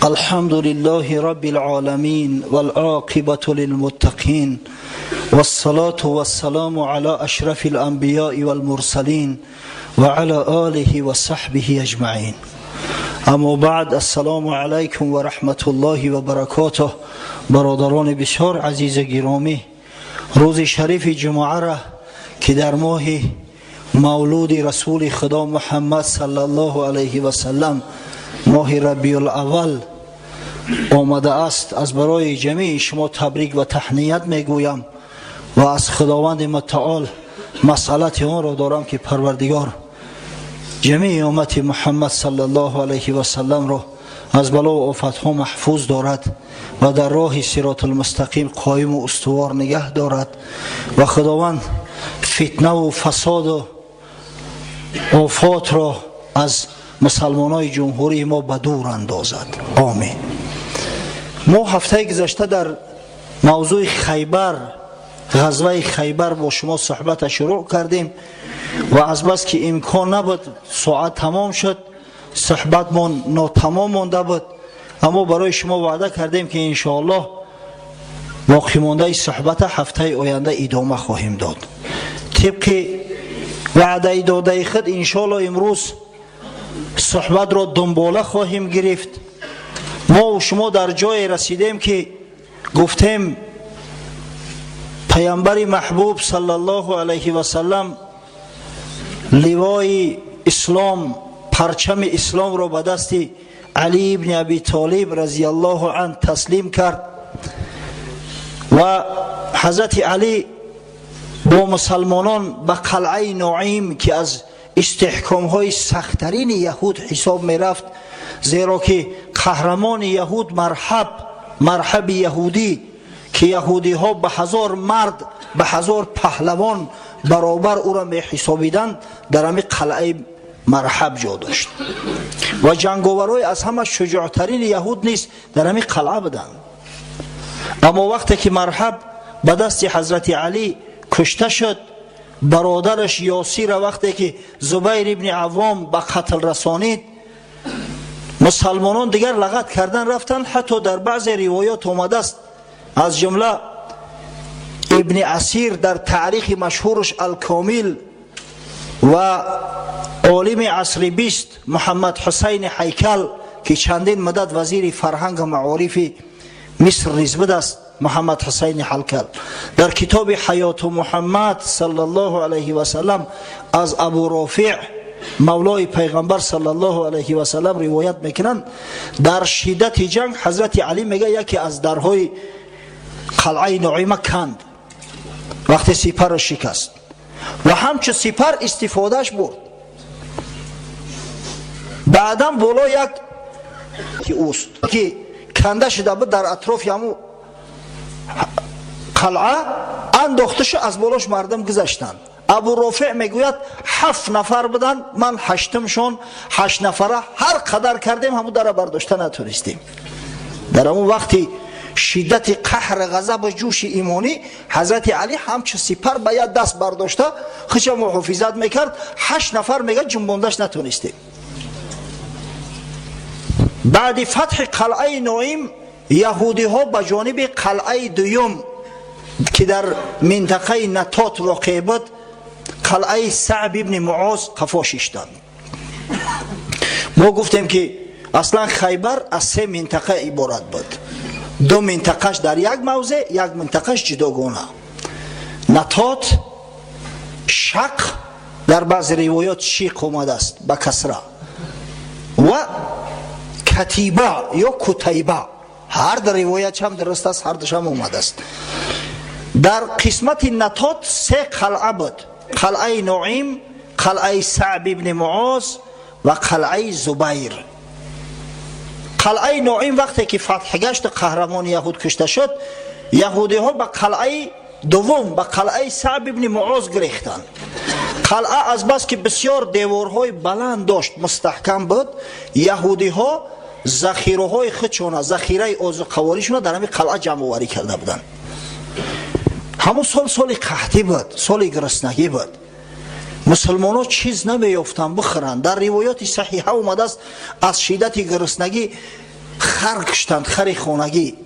الحمد لله رب العالمين والعاقبة للمتقين والصلاة والسلام على أشرف الأنبياء والمرسلين وعلى آله وصحبه أجمعين. اما بعد، السلام علیکم و رحمت الله و برکاته. برادران بسیار عزیز گرامی، روز شریف جمعه را که در ماه مولود رسول خدا محمد صلی الله علیه و سلم، ماه ربیع الاول آمده است، از برای جمیع شما تبریک و تهنیت میگویم و از خداوند متعال مسئلت آن را دارم که پروردگار جمیع امت محمد صلی الله علیه و سلم را از بلا و آفت ها محفوظ دارد و در راه صراط المستقیم قایم و استوار نگه دارد و خداوند فتنه و فساد و آفات را از مسلمانای جمهوری ما به دور اندازد. آمین. ما هفته گذشته در موضوع خیبر، غزوه خیبر با شما صحبت شروع کردیم و از بس که امکان نبود، ساعت تمام شد، صحبت من ناتمام مانده بود، اما برای شما وعده کردیم که انشاءالله باقی مانده صحبت هفته آینده ادامه خواهیم داد. طبق وعده داده خود انشاءالله امروز صحبت را دنباله خواهیم گرفت. ما و شما در جای رسیدیم که گفتیم پیامبر محبوب صلی الله علیه و سلم لوای اسلام، پرچم اسلام را به دست علی ابن ابی طالب رضی الله عنه تسلیم کرد و حضرت علی با مسلمانان به قلعه نعیم که از استحکام های سخترین یهود حساب می رفت، زیرا که قهرمان یهود مرحب یهودی که یهودی ها به 1000 مرد به 1000 پهلوان برابر او را می حسابیدند، در همین قلعه مرحب جا داشت و جنگاورای از همه شجاعترین یهود نیست در همین قلعه بودند. اما وقتی که مرحب به دست حضرت علی کشته شد، برادرش یاسیر وقتی که زبیر ابن عوام به قتل رسانید، مسلمانان دیگر لغت کردن رفتن. حتی در بعض روایات آمده است، از جمله ابن اسیر در تاریخ مشهورش الکامل و عالم عصر 20 محمد حسین هیکل که چندین مدت وزیر فرهنگ و معارف مصر نیز بود است، محمد حسین هیکل در کتاب حیات محمد صلی الله علیه و سلم از ابو رافع مولای پیغمبر صلی الله علیه و سلم روایت میکنند، در شدت جنگ حضرت علی میگه یکی از درهای قلعه نعیمه کند وقتی سپر را شکست و همچه سپر استفادهش برد. بعدم بالا یک که اوست که کنده شده بود در اطراف همو قلعه انداخته شد، از بالاش مردم گذشتند. ابو رافع میگوید 7 نفر بودن، من 8مشون، 8 نفره هر قدر کردیم همو در برداشته نتونستیم. در اون وقتی شدت قهر غضب و جوش ایمانی حضرت علی همچه سپر به یک دست برداشته خودش محافظت میکرد، 8 نفر میگه جنباندش نتونستیم. بعد فتح قلعه نعیم یهودی ها به جانب قلعه دوم که در منطقه نطات واقع بود، قلعه صعب ابن معاذ قفا شدند. ما گفتیم که اصلا خیبر از 3 منطقه عبارت بود، 2 منطقهش در یک موضع، یک منطقهش جداگانه. نطات، شق، در بعض روایات شیق اومده است با کسره، و کتیبه یا کتیبه، هر در روایت هم درست است، هر دوش هم اومده است. در قسمت نطات 3 قلعه بود، قلعه نعیم، قلعه صعب ابن معاذ و قلعه زبیر. قلعه نعیم وقتی که فتح گشت قهرمان یهود کشته شد، یهودی ها به قلعه دوم، به قلعه صعب ابن معاذ گریختند. قلعه از بس که بسیار دیوارهای بلند داشت، مستحکم بود، یهودی ها ذخیره های خودشون، ذخیره آذوقه‌واریشون در همین قلعه جمع آوری کرده بودند. همون سال قحطی بود، سال گرسنگی بود، مسلمان ها چیز نمیافتند بخورند. در روایات صحیحه اومده است از شدت گرسنگی خر کشتند، خر خانگی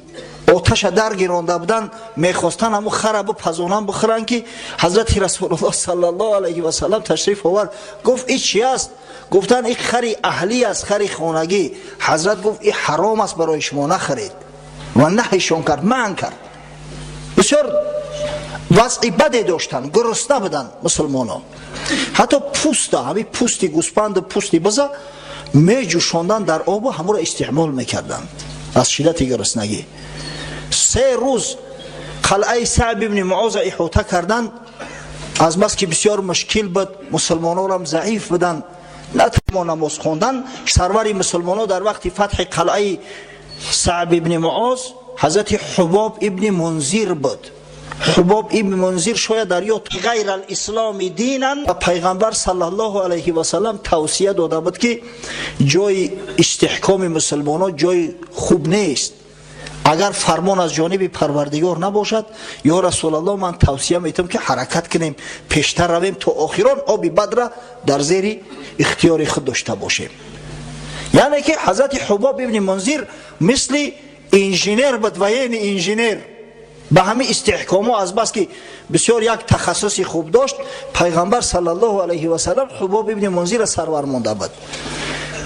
آتش در گرانده بودن، میخواستن همون خر بپزونن بخورن که حضرت رسول الله صلی الله علیه و سلم تشریف آورد. گفت این چی است؟ گفتن این خر اهلی است، خر خانگی. حضرت گفت این حرام است برای شما نخرید و نهیشان کرد، منع کرد. بسیار وضعی بدی داشتن، گرسنه بودن مسلمان ها. حتی پوست، همین پوستی گوسپند، پوستی بزا می جوشاندن در آب و همون را استعمال میکردن از شدت گرسنگی. 3 روز قلعه صعب ابن معاذ احاطه کردند، از بس که بسیار مشکل بود، مسلمان ها هم ضعیف بودن، نتوان نماز خواندن. سرور مسلمان ها در وقت فتح قلعه صعب ابن معاذ حضرت حباب ابن منذر بود. حباب ابن منذر شاید در یاد غیر الاسلام دینا، و پیغمبر صلی الله علیه و سلم توصیه داده بود که جای استحکام مسلمانان جای خوب نیست، اگر فرمان از جانب پروردگار نباشد. یا رسول الله من توصیه میتم که حرکت کنیم، پیشتر رویم تا آخران آب بد را در زیر اختیار خود داشته باشیم. یعنی که حضرت حباب ابن منذر مثل انجینیر بود و یعنی انجینیر به همه استحکام ها، از بس که بسیار یک تخصصی خوب داشت، پیغمبر صلی الله علیه و سلم حباب ابن منذر سرور مانده بود.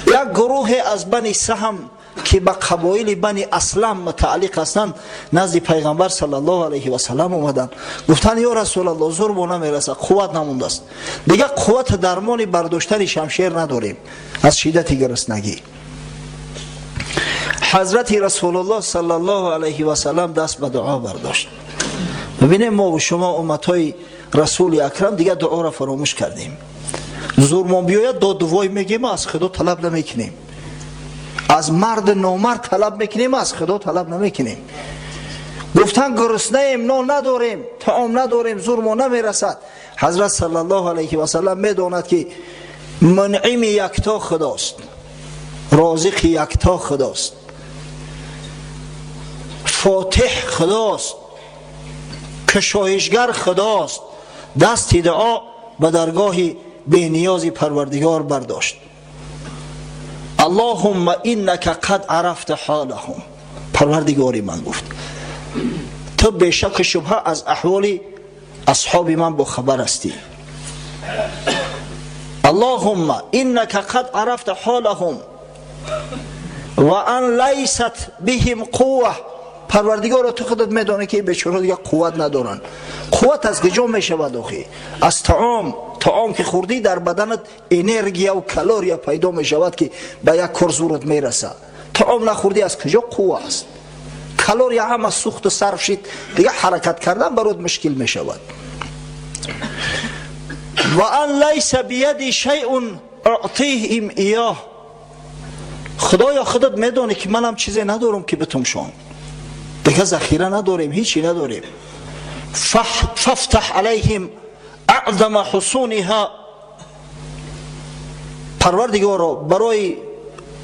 یک گروه از بنی سهم که به قبایل بنی اسلم متعلق هستند نزد پیغمبر صلی الله علیه و سلم اومدن، گفتن یا رسول الله زور ما نمیرسه، قوت نمونده است، دیگه قوت درمان برداشتن شمشیر نداریم از شدت گرسنگی. حضرت رسول الله صلی الله علیه و سلم دست به دعا برداشت. ببینید ما و شما امتای رسول اکرم دیگه دعا را فراموش کردیم. زور ما بیاید دعای میگیم، از خدا طلب نمیکنیم، از مرد نامرد طلب میکنیم، از خدا طلب نمیکنیم. گفتن گرسنه ایم، نان نداریم، طعام نداریم، زور ما نمیرسد. حضرت صلی الله علیه و سلم میداند که منعم یکتا خداست، رازق یکتا خداست، فاتح خداست، کشایشگر خداست. دست دعا به درگاه بی نیاز پروردگار برداشت. اللهم انک قد عرفت حالهم، پروردگاری من گفت تو بی شک شبهه از احوال اصحاب من با خبر هستی. اللهم انک قد عرفت حالهم و ان لیست بهم قوه، پروردگار تو خودت میدانی که بیچاره دیگه قوت ندارن. قوت از کجا میشود آخه؟ از طعام که خوردی در بدنت انرژی و کالری پیدا میشود که به یک کار زورت میرسه. طعام نخوردی از کجا قوت است؟ کالری هم از سوخت صرف شد، دیگه حرکت کردن برات مشکل میشود. و ان لیس بیدی شیء اعطیهم ایاه، خدایا خودت میدانی که منم چیزی ندارم که بتم شان، دیگه ذخیره نداریم، هیچی نداریم. فافتح علیهم اعظم حصونها، پروردگارا برای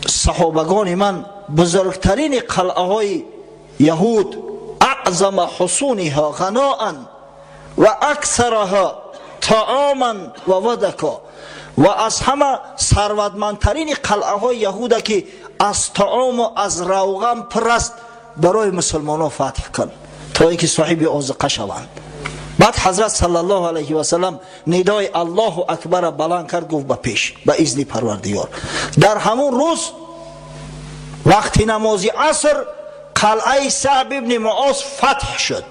صحابگان من بزرگترین قلعه های یهود، اعظم حصونها غناء و اکثرها طعاما و ودکا، و از همه ثروتمندترین قلعه های یهود که از طعام و از روغن پرست برای مسلمان ها فتح کن تا اینکه صاحب آذقه شوند. بعد حضرت صلی الله علیه و سلم ندای الله اکبر بلند کرد، گفت به پیش به اذن پروردگار. در همون روز وقتی نماز عصر قلعه صعب ابن معاذ فتح شد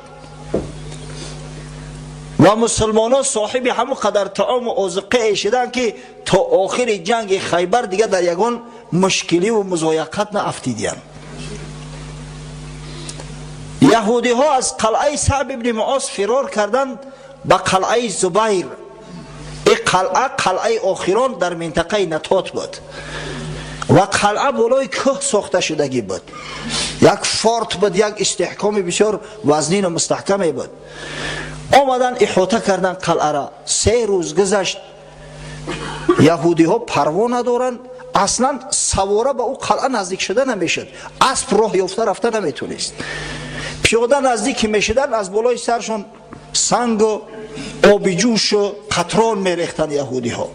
و مسلمانان صاحب همون قدر طعام و آذقه شدند که تا آخر جنگ خیبر دیگه در یگان مشکلی و مضایقت نافتیدند. یهودی ها از قلعه صعب ابن معاذ فرار کردند به قلعه زبیر. این قلعه آخران در منطقه نطات بود و قلعه بالای کوه ساخته شدگی بود، یک فورت بود، یک استحکام بسیار وزنین و مستحکمی بود. آمدن احاطه کردن قلعه را. 3 روز گذشت، یهودی ها پروا ندارن، اصلا سواره به او قلعه نزدیک شده نمیشد، اسب راه یافته رفته نمیتونست. پیاده نزدیک میشدن، از بالای سرشون سنگ و آب جوش و قطران میریختن یهودی ها.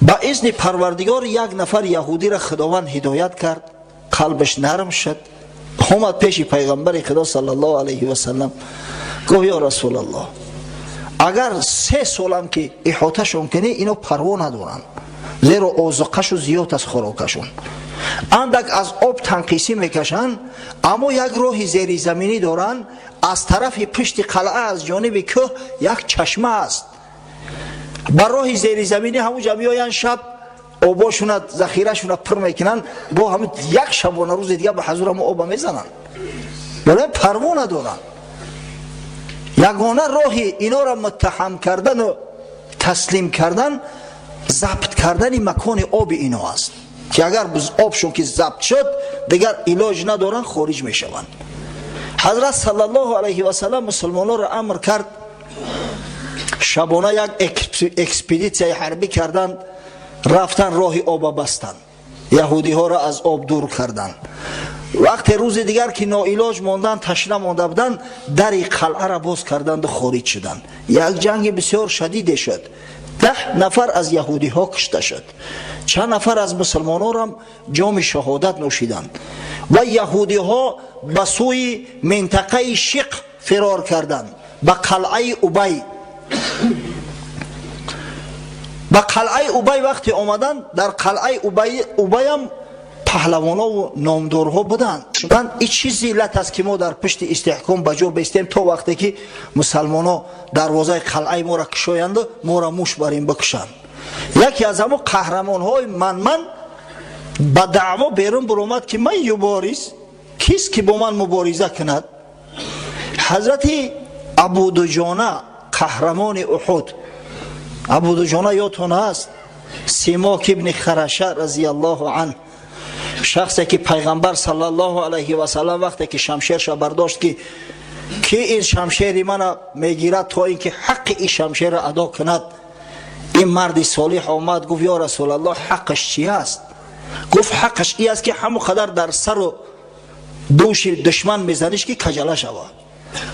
به ازن پروردگار یک نفر یهودی را خداوند هدایت کرد، قلبش نرم شد، اومد پیش پیغمبر خدا صلی الله علیه و سلم گفت یا رسول الله اگر 3 سالم که احاطهشون کنی اینو پروا ندارن، زیرا اوزقشو زیاد از خوراکشون، اندک از آب تنقیسی میکشن، اما یک راه زیر زمینی دارن، از طرف پشت قلعه از جانب که یک چشمه است، بر راه زیر زمینی همون جمعیان شب آباشون ذخیرهشون پر میکنن، با همون یک شبانه روز دیگه به حضور هم آب میزنن، ولی پروا ندارن. یگانه راه اینا را متهم کردن و تسلیم کردن ضبط کردن مکان آب اینا است که اگر آبشون که ضبط شد دیگر علاج ندارن، خارج میشوند. حضرت صلی الله علیه و سلم مسلمانان را امر کرد شبانه یک اکسپدیسیون حربی کردند، رفتن راه آب بستن، یهودی ها را از آب دور کردند. وقت روز دیگر که ناعلاج ماندن، تشنه مانده بودند، در قلعه را باز کردند و خارج شدند. یک جنگ بسیار شدید شد، 10 نفر از یهودی ها کشته شد، چند نفر از مسلمانان هم جام شهادت نوشیدند و یهودی ها به سوی منطقه شق فرار کردند، به قلعه ابی. به قلعه ابی وقتی آمدند، در قلعه ابی هم پهلوانا و نامدارها بودند. این چیز علت است که ما در پشت استحکام بجا بیستیم تا وقتی که مسلمانا دروازه قلعه ما را کشایند و ما را موش بریم بکشند. یکی از همون قهرمان های من به دعوا بیرون برآمد که من یبارز، کیست که با من مبارزه کند؟ حضرت ابو دجانه قهرمان احد. ابو دجانه یادتون هست؟ سیماک ابن خرشه رضی الله عنه، شخصی که پیغمبر صلی الله علیه و سلم وقتی که شمشیرش برداشت که این شمشیر من میگیرد تا اینکه حق این شمشیر را ادا کند، این مرد صالح آمد گفت یا رسول الله حقش چی است؟ گفت حقش این است که همون قدر در سر و دوش دشمن میزنیش که کجله شود.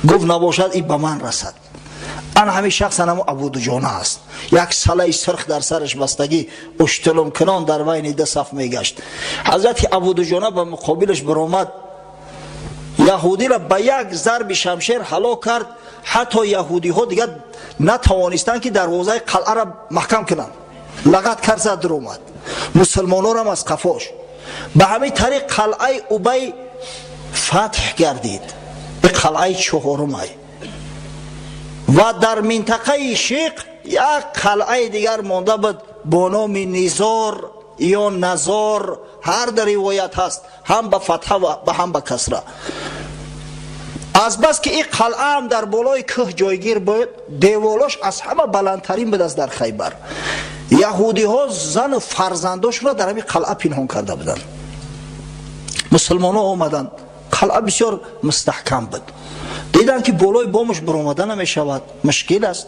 گفت نباشد این به من رسد. آن همین شخص هم ابو دجانه است، یک سله سرخ در سرش بستگی، اشتلم کنان در بین 2 صف میگشت. حضرت ابو دجانه به مقابلش برآمد، یهودی را به یک ضرب شمشیر هلاک کرد، حتی یهودی ها دیگر نتوانستند که دروازه قلعه را محکم کنند، لغت کرد زد در اومد، مسلمانان هم از قفاش. به همین طریق قلعه ابی فتح گردید، به قلعه 4م. و در منطقه شق یک قلعه دیگر مانده بود با نام نزار یا نزار، هر در روایت هست، هم به فتحه و هم به کسره. از بس که این قلعه هم در بالای کوه جایگیر بود، دیوالاش از همه بلندترین بود از در خیبر. یهودی ها زن و فرزنداش را در همین قلعه پنهان کرده بودند. مسلمان ها آمدند، قلعه بسیار مستحکم بود، دیدن که بالای بامش برآمدن نمی شود، مشکل است.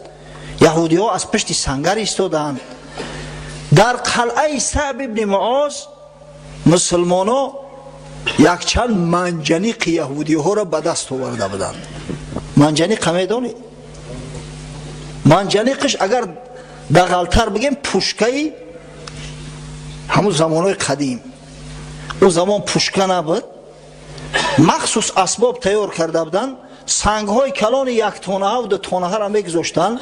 یهودی ها از پشت سنگر ایستادند. در قلعه صعب ابن معاذ مسلمان ها یک چند منجنیق یهودی ها را به دست آورده بودند. منجنیق میدونی؟ منجنیقش اگر دقیق‌تر بگیم پوشکه‌ای همون زمانهای قدیم، اون زمان پوشکه نبود، مخصوص اسباب تیار کرده بودند، سنگ های کلان 1 تانه و 2 تانه را میگذاشتند،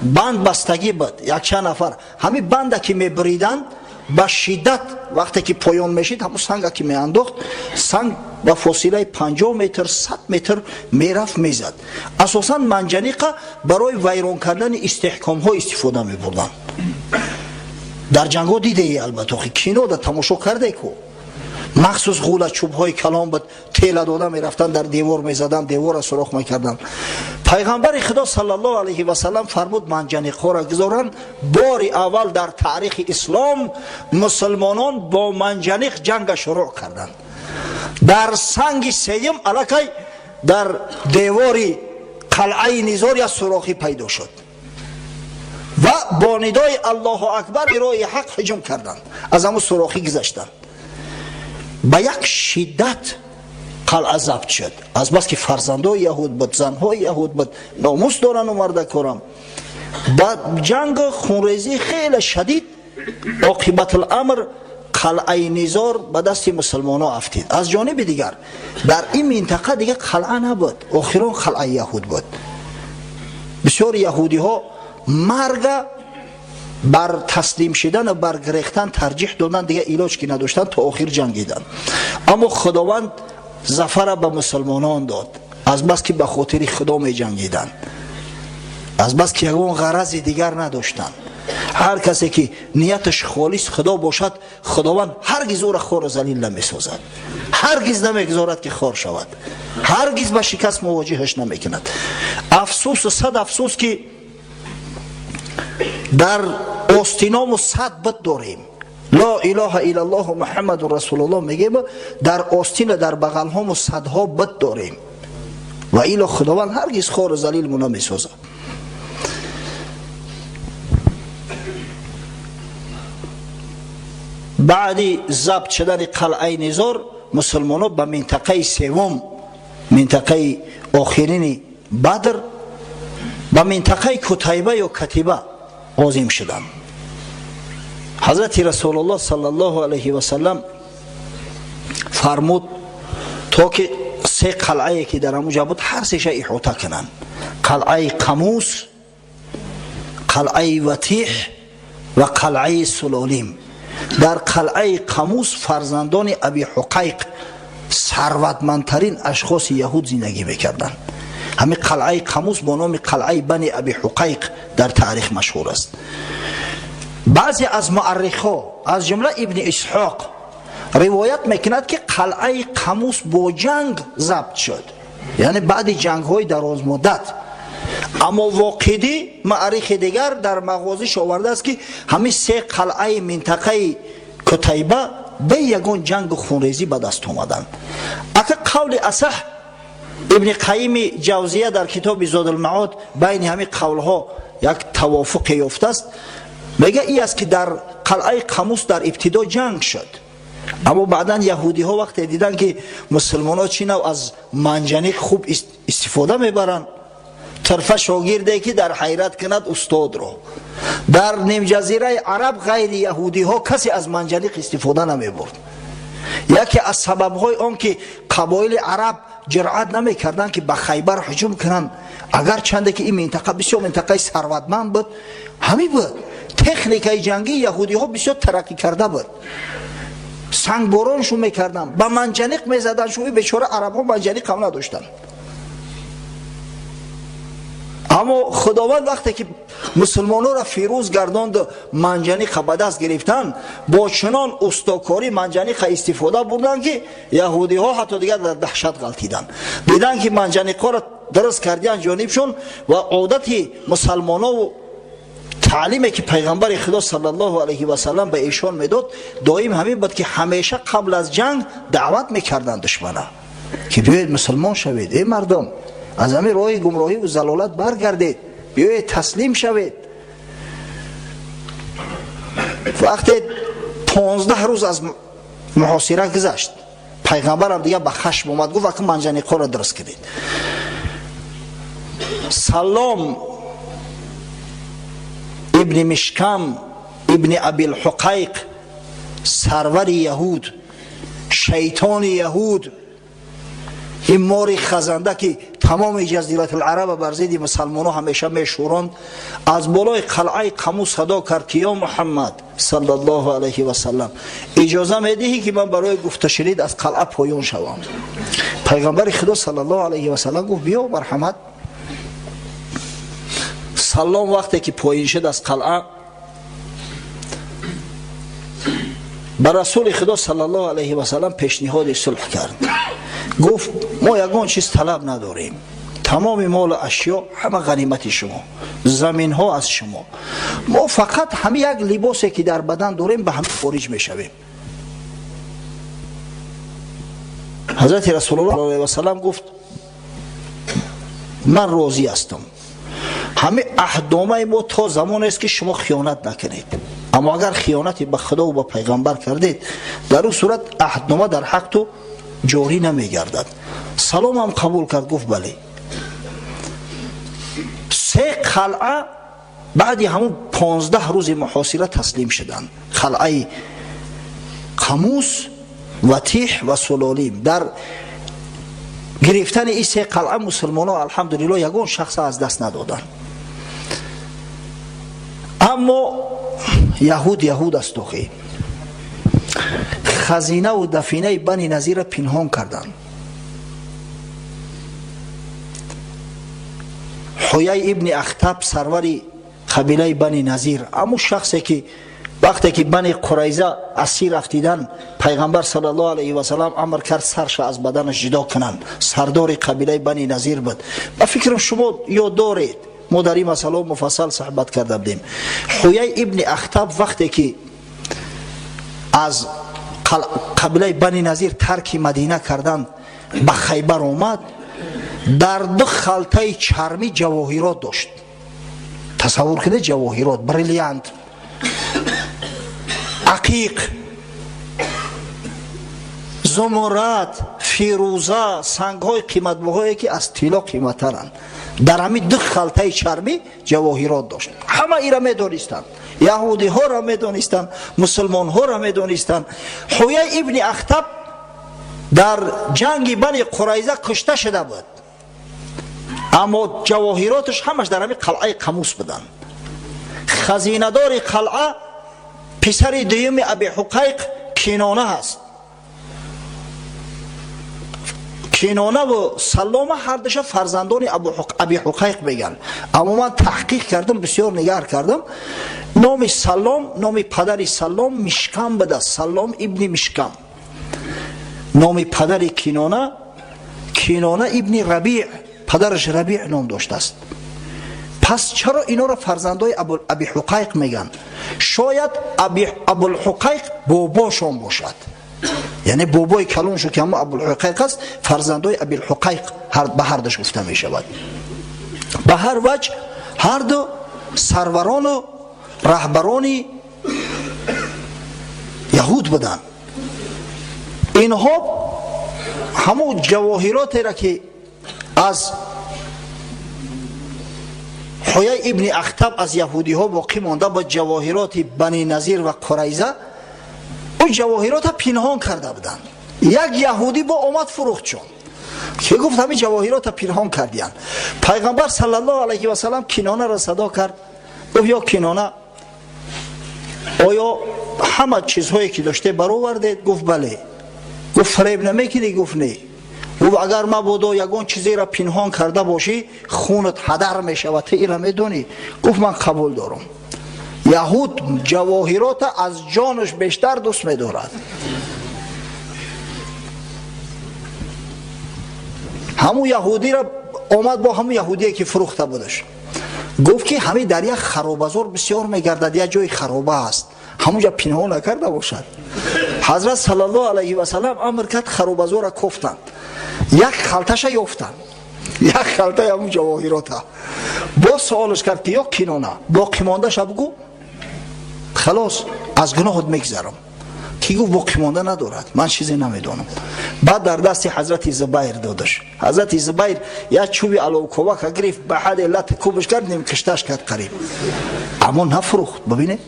بند بستگی بود، یک چند نفر همین بند که میبریدند با شدت وقتی که پایان میشید همون سنگ که میانداخت، سنگ با فاصله 50 متر 100 متر میرفت میزد. اساسا منجنیق برای ویران کردن استحکام ها استفاده میبردند. در جنگ ها دیده ای البته کینو در تماشا کرده کو، مخصوص غول چوب های کلام بود، تیل داده میرفتن در دیوار میزدن، دیوار را سوراخ میکردن. پیغمبر خدا صلی الله علیه و سلم فرمود منجنیق ها را گذارن. بار اول در تاریخ اسلام مسلمانان با منجنیق جنگ شروع کردند. در سنگ سیم الکی در دیواری قلعه نزار یا سوراخی پیدا شد و با ندای الله اکبر برای حق هجوم کردند، از همون سوراخی گذشتند. با یک شدت قلعه ضبط شد، از بس که فرزندای یهود بود، زنهای یهود بود، ناموس دارن و مرد کارم. با جنگ خونریزی خیلی شدید عاقبت الامر قلعه نزار به دست مسلمان ها افتید. از جانب دیگر در این منطقه دیگه قلعه نبود، آخران قلعه یهود بود. بسیار یهودی ها مرگ بر تسلیم شدن و بر گریختن ترجیح دادن، دیگه علاج که نداشتن تا آخر جنگیدن. اما خداوند ظفر به مسلمانان داد، از بس که به خاطر خدا می جنگیدن، از بس که یگان غرض دیگر نداشتن. هر کسی که نیتش خالص خدا باشد، خداوند هرگز او را خار و ذلیل نمیسازد، هرگز نمیگذارد که خار شود، هرگز به شکست مواجهش نمیکند. افسوس و صد افسوس که در آستینام و صد بت داریم، لا اله الا الله و محمد رسول الله میگیم، در آستین در بغل هم و صدها بت داریم و ایلا خداوند هرگز خار و ذلیل مون نمیسازد. بعدی ضبط شدن قلعه نزار، مسلمان ها به منطقه سوم، منطقه آخرین بدر، به منطقه کتیبه یا کتیبه عازم شدند. حضرت رسول الله صلی الله علیه و سلم فرمود تا که سه قلعه که در اونجا بود هر سه شی احاطه کنن: قلعه قموس، قلعه وتیح و قلعه سلالیم. در قلعه قموس فرزندان ابی حقیق، ثروتمندترین اشخاص یهود زندگی میکردند. همین قلعه قموس با نام قلعه بنی ابی حقیق در تاریخ مشهور است. بعضی از مورخان از جمله ابن اسحاق روایت میکند که قلعه قموس با جنگ ضبط شد، یعنی بعد جنگ های دراز مدت. اما واقعی مورخ دیگر در مغازش آورده است که همین سه قلعه منطقه کتیبه به یگان جنگ خونریزی به دست آمدند. اگر قول اصح، ابن قیم جوزیه در کتاب زاد المعاد بین همین قولها یک توافق یافته است. میگه ای است که در قلعه قموس در ابتدا جنگ شد، اما بعدا یهودی ها وقتی دیدن که مسلمان ها چی نوع از منجنیق خوب استفاده میبرن، طرف شاگرده که در حیرت کند استاد رو. در نیم جزیره عرب غیر یهودی ها کسی از منجنیق استفاده نمیبرد. یکی از سبب های آن که قبایل عرب جرأت نمیکردن که به خیبر هجوم کنن، اگر چنده که این منطقه بسیار منطقه ثروتمند بود، همین بود. تکنیکای جنگی یهودی ها بسیار ترقی کرده بود، سنگ بارانشون میکردن، با منجنیق میزدن. شوی بیچاره عرب ها منجنیق هم نداشتن. اما خداوند وقتی که مسلمانان را فیروز گرداند و منجنیق به دست گرفتن، با چنان استاکاری منجنیق استفاده بردن که یهودی ها حتی دیگر در دهشت غلطیدن. دیدن که منجنیق را درست کردن جانبشون و عادت مسلمانان و تعلیمی که پیغمبر خدا صلی الله علیه و سلم به ایشان میداد دائم همین بود که همیشه قبل از جنگ دعوت میکردن دشمنا که بیاید مسلمان شوید، ای مردم از همین راه گمراهی و ضلالت برگردید، بیاید تسلیم شوید. وقتی 15 روز از محاصره گذشت، پیغمبر هم دیگه به خشم اومد، گفت وقتی منجنیق را درست کردید. سلام ابن مشکم ابن ابی الحقیق، سرور یهود، شیطان یهود، این ماری خزنده که تمام جزیره العرب بر ضد مسلمانان همیشه میشورند، از بالای قلعه قموس صدا کرد که یا محمد صلی الله علیه و سلم اجازه میدهی که من برای گفت شنید از قلعه پایان شوم؟ پیغمبر خدا صلی الله علیه و سلم گفت بیا مرحمت. سلام وقتی که پایین شد از قلعه، بر رسول خدا صلی الله علیه و سلم پیشنهاد صلح کرد. گفت ما یگان چیز طلب نداریم، تمام مال و اشیا همه غنیمت شما، زمین ها از شما، ما فقط همین یک لباسی که در بدن داریم به هم خارج میشویم. حضرت رسول الله علیه و سلم گفت من راضی هستم، همه عهدنامه ما تا زمان است که شما خیانت نکنید، اما اگر خیانتی به خدا و به پیغمبر کردید در اون صورت عهدنامه در حق تو جاری نمیگردد. سلام هم قبول کرد، گفت بله. سه قلعه بعد همون 15 روز محاصره تسلیم شدن. قلعه قموس و تیح و سلالیم. در گرفتن این سه قلعه مسلمانان الحمدلله یگان شخص از دست ندادن. اما یهود است توخی خزینه و دفینه بنی نظیر پنهان کردن. حویی ابن اخطب سروری قبیله بنی نظیر، اما شخصی که وقتی که بنی قریظه اسیر رفتیدن پیغمبر صلی الله علیه و سلم امر کرد سرش از بدنش جدا کنن، سردار قبیله بنی نظیر بود. و فکرم شما یاد دارید ما در این مسئله مفصل صحبت کرده بودیم. حویی ابن اخطب وقتی که از قبیله بنی نظیر ترک مدینه کردند به خیبر آمد، در دو خلطه چرمی جواهرات داشت. تصور کنید جواهرات، بریلیانت، عقیق، زمرد، فیروزه، سنگ های قیمت بهایی که از طلا قیمت ترند. در همین دو خلطه چرمی جواهرات داشت. همه ای را می دانستند، یهودی ها را می دانستند، مسلمان ها را می دانستند. حویی ابن اخطب در جنگ بنی قریظه کشته شده بود، اما جواهراتش همش در همین قلعه قموس بودن. خزیندار قلعه پسر دوم ابی حقیق کنانه هست. کنانه و سلامه هر دوش فرزندان ابی حقیق بگن. اما من تحقیق کردم، بسیار نگاه کردم، نام سلام، نام پدر سلام مشکم بوده، سلام ابن مشکم. نام پدر کنانه، کنانه ابن ربیع، پدرش ربیع نام داشته است. پس چرا اینا را فرزندای ابی حقیق میگن؟ شاید ابوالحقیق باباشون باشد، یعنی بابای کلونشو که همه ابوالحقیق است، فرزندای ابوالحقیق به هر دوش گفته می شود. به هر وجه هر دو سروران و رهبران یهود بودن. اینها همون جواهراتی را که از حویی ابن اخطب از یهودی ها باقی مانده با جواهرات بنی نظیر و قریظه، اون جواهرات پنهان کرده بودن. یک یهودی با اومد فروخت شد که گفت همین جواهرات پنهان کردیان. پیغمبر صلی الله علیه و سلم کنانه را صدا کرد، گفت یا کنانه آیا همه چیزهایی که داشته برآوردید؟ گفت بله. گفت فریب نمیکنی؟ گفت نه. گفت اگر مبادا یگان چیزی را پنهان کرده باشی خونت هدر میشود، تو این را میدونی؟ گفت من قبول دارم. یهود جواهرات از جانش بیشتر دوست می‌دارد. همون یهودی را آمد با همون یهودی که فروخته بودش، گفت که همین در یک خرابه‌زار بسیار میگردد، یک جای خرابه است، همونجا پنهان نکرده باشد. حضرت صلی الله علیه و سلم امر کرد خرابه‌زار را کوفتند، یک خلطش یافتند، یک خلطه همون جواهرات. با سوالش کرد که یا کنانه باقی مانده شو بگو، خلاص از گناهت میگذرم. کی گفت باقی مانده ندارد، من چیزی نمیدونم. بعد در دست حضرت زبیر دادش. حضرت زبیر یک چوبی علاو کوبک گرفت، به حد علت کوبش کرد، نیم کشتش کرد قریب، اما نفروخت. ببینه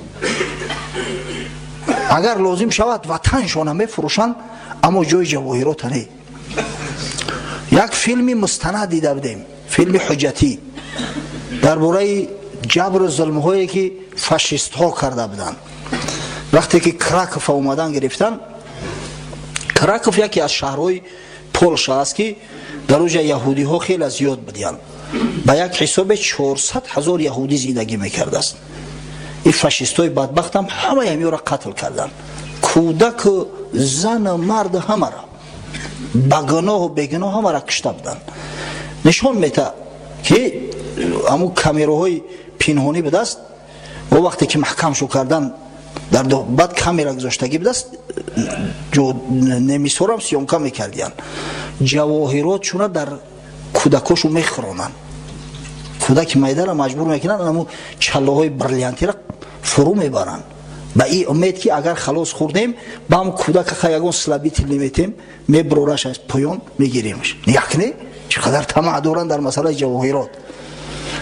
اگر لازم شود وطنشان میفروشند، اما جای جواهرات نه. یک فیلم مستند دیده بودیم، فیلم حجتی، درباره جبر و ظلم هایی که فاشیست ها کرده بودند. وقتی که کراکوف اومدن گرفتن، کراکوف یکی از شهرهای پولشا است که در اونجا یهودی ها خیلی زیاد بودند. با یک حساب 400,000 یهودی زندگی میکرده است. این فاشیست های بدبخت هم همه همی را قتل کردن، کودک و زن و مرد همه را، بگناه و بگناه همه را کشته بودن. نشان میده که همون کامیراهای پنهانی به دست و وقتی که محکم شو کردن در بعد کامیرا گذاشتگی به دست، جو نمیسورم سیونکا میکردیان، جواهرات شونه در کودکاشو میخورانن. کودک میده را مجبور میکنن همون چلاهای بریلیانتی را فرو میبرن، با این امید که اگر خلاص خوردیم با هم کودک خیاگون سلابیتی نمیتیم میبرورش از پایان میگیریمش. یک نه چقدر طمع دارن در مسئله جواهرات.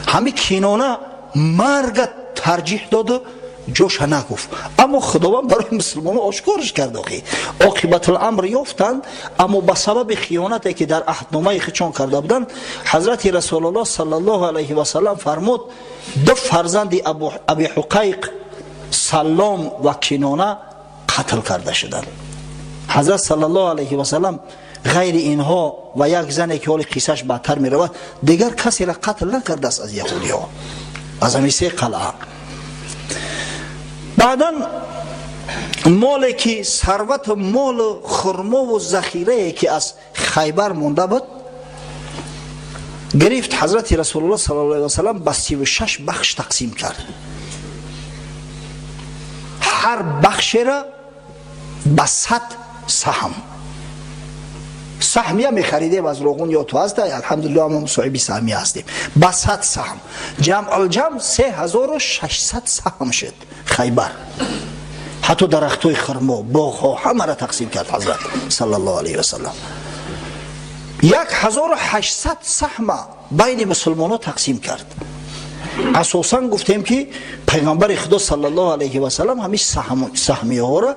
همین کنانه مرگ ترجیح داد، جوش نگفت. اما خداوند برای مسلمانان آشکارش کرد. عاقبت الامر یافتند، اما به سبب خیانتی که در عهدنامه خودشان کرده بودند، حضرت رسول الله صلی الله علیه و سلم فرمود دو فرزند ابی حقیق سلام و کنانه قتل کرده شدند. حضرت صلی الله علیه و سلم غیر اینها و یک زنی که حال قصهش بدتر می رود دیگر کسی را قتل نکرده است از یهودی ها، از همی سه قلعه. بعدا مالی که ثروت مال خرما و ذخیره که از خیبر مونده بود گرفت، حضرت رسول الله صلی الله علیه و سلم به 36 بخش تقسیم کرد. هر بخش را به 100 سهم. سهمیه می خریدیم از روغون یا تو هسته، الحمدلله ما صاحب سهمیه هستیم. به 100 سهم جمع الجمع 3600 سهم شد خیبر. حتی درختای خرما، باغ ها همه را تقسیم کرد حضرت صلی الله علیه و سلم. 1800 سهم بین مسلمانان تقسیم کرد. اساسا گفتیم که پیغمبر خدا صلی الله علیه و سلم همین سهمیه ها را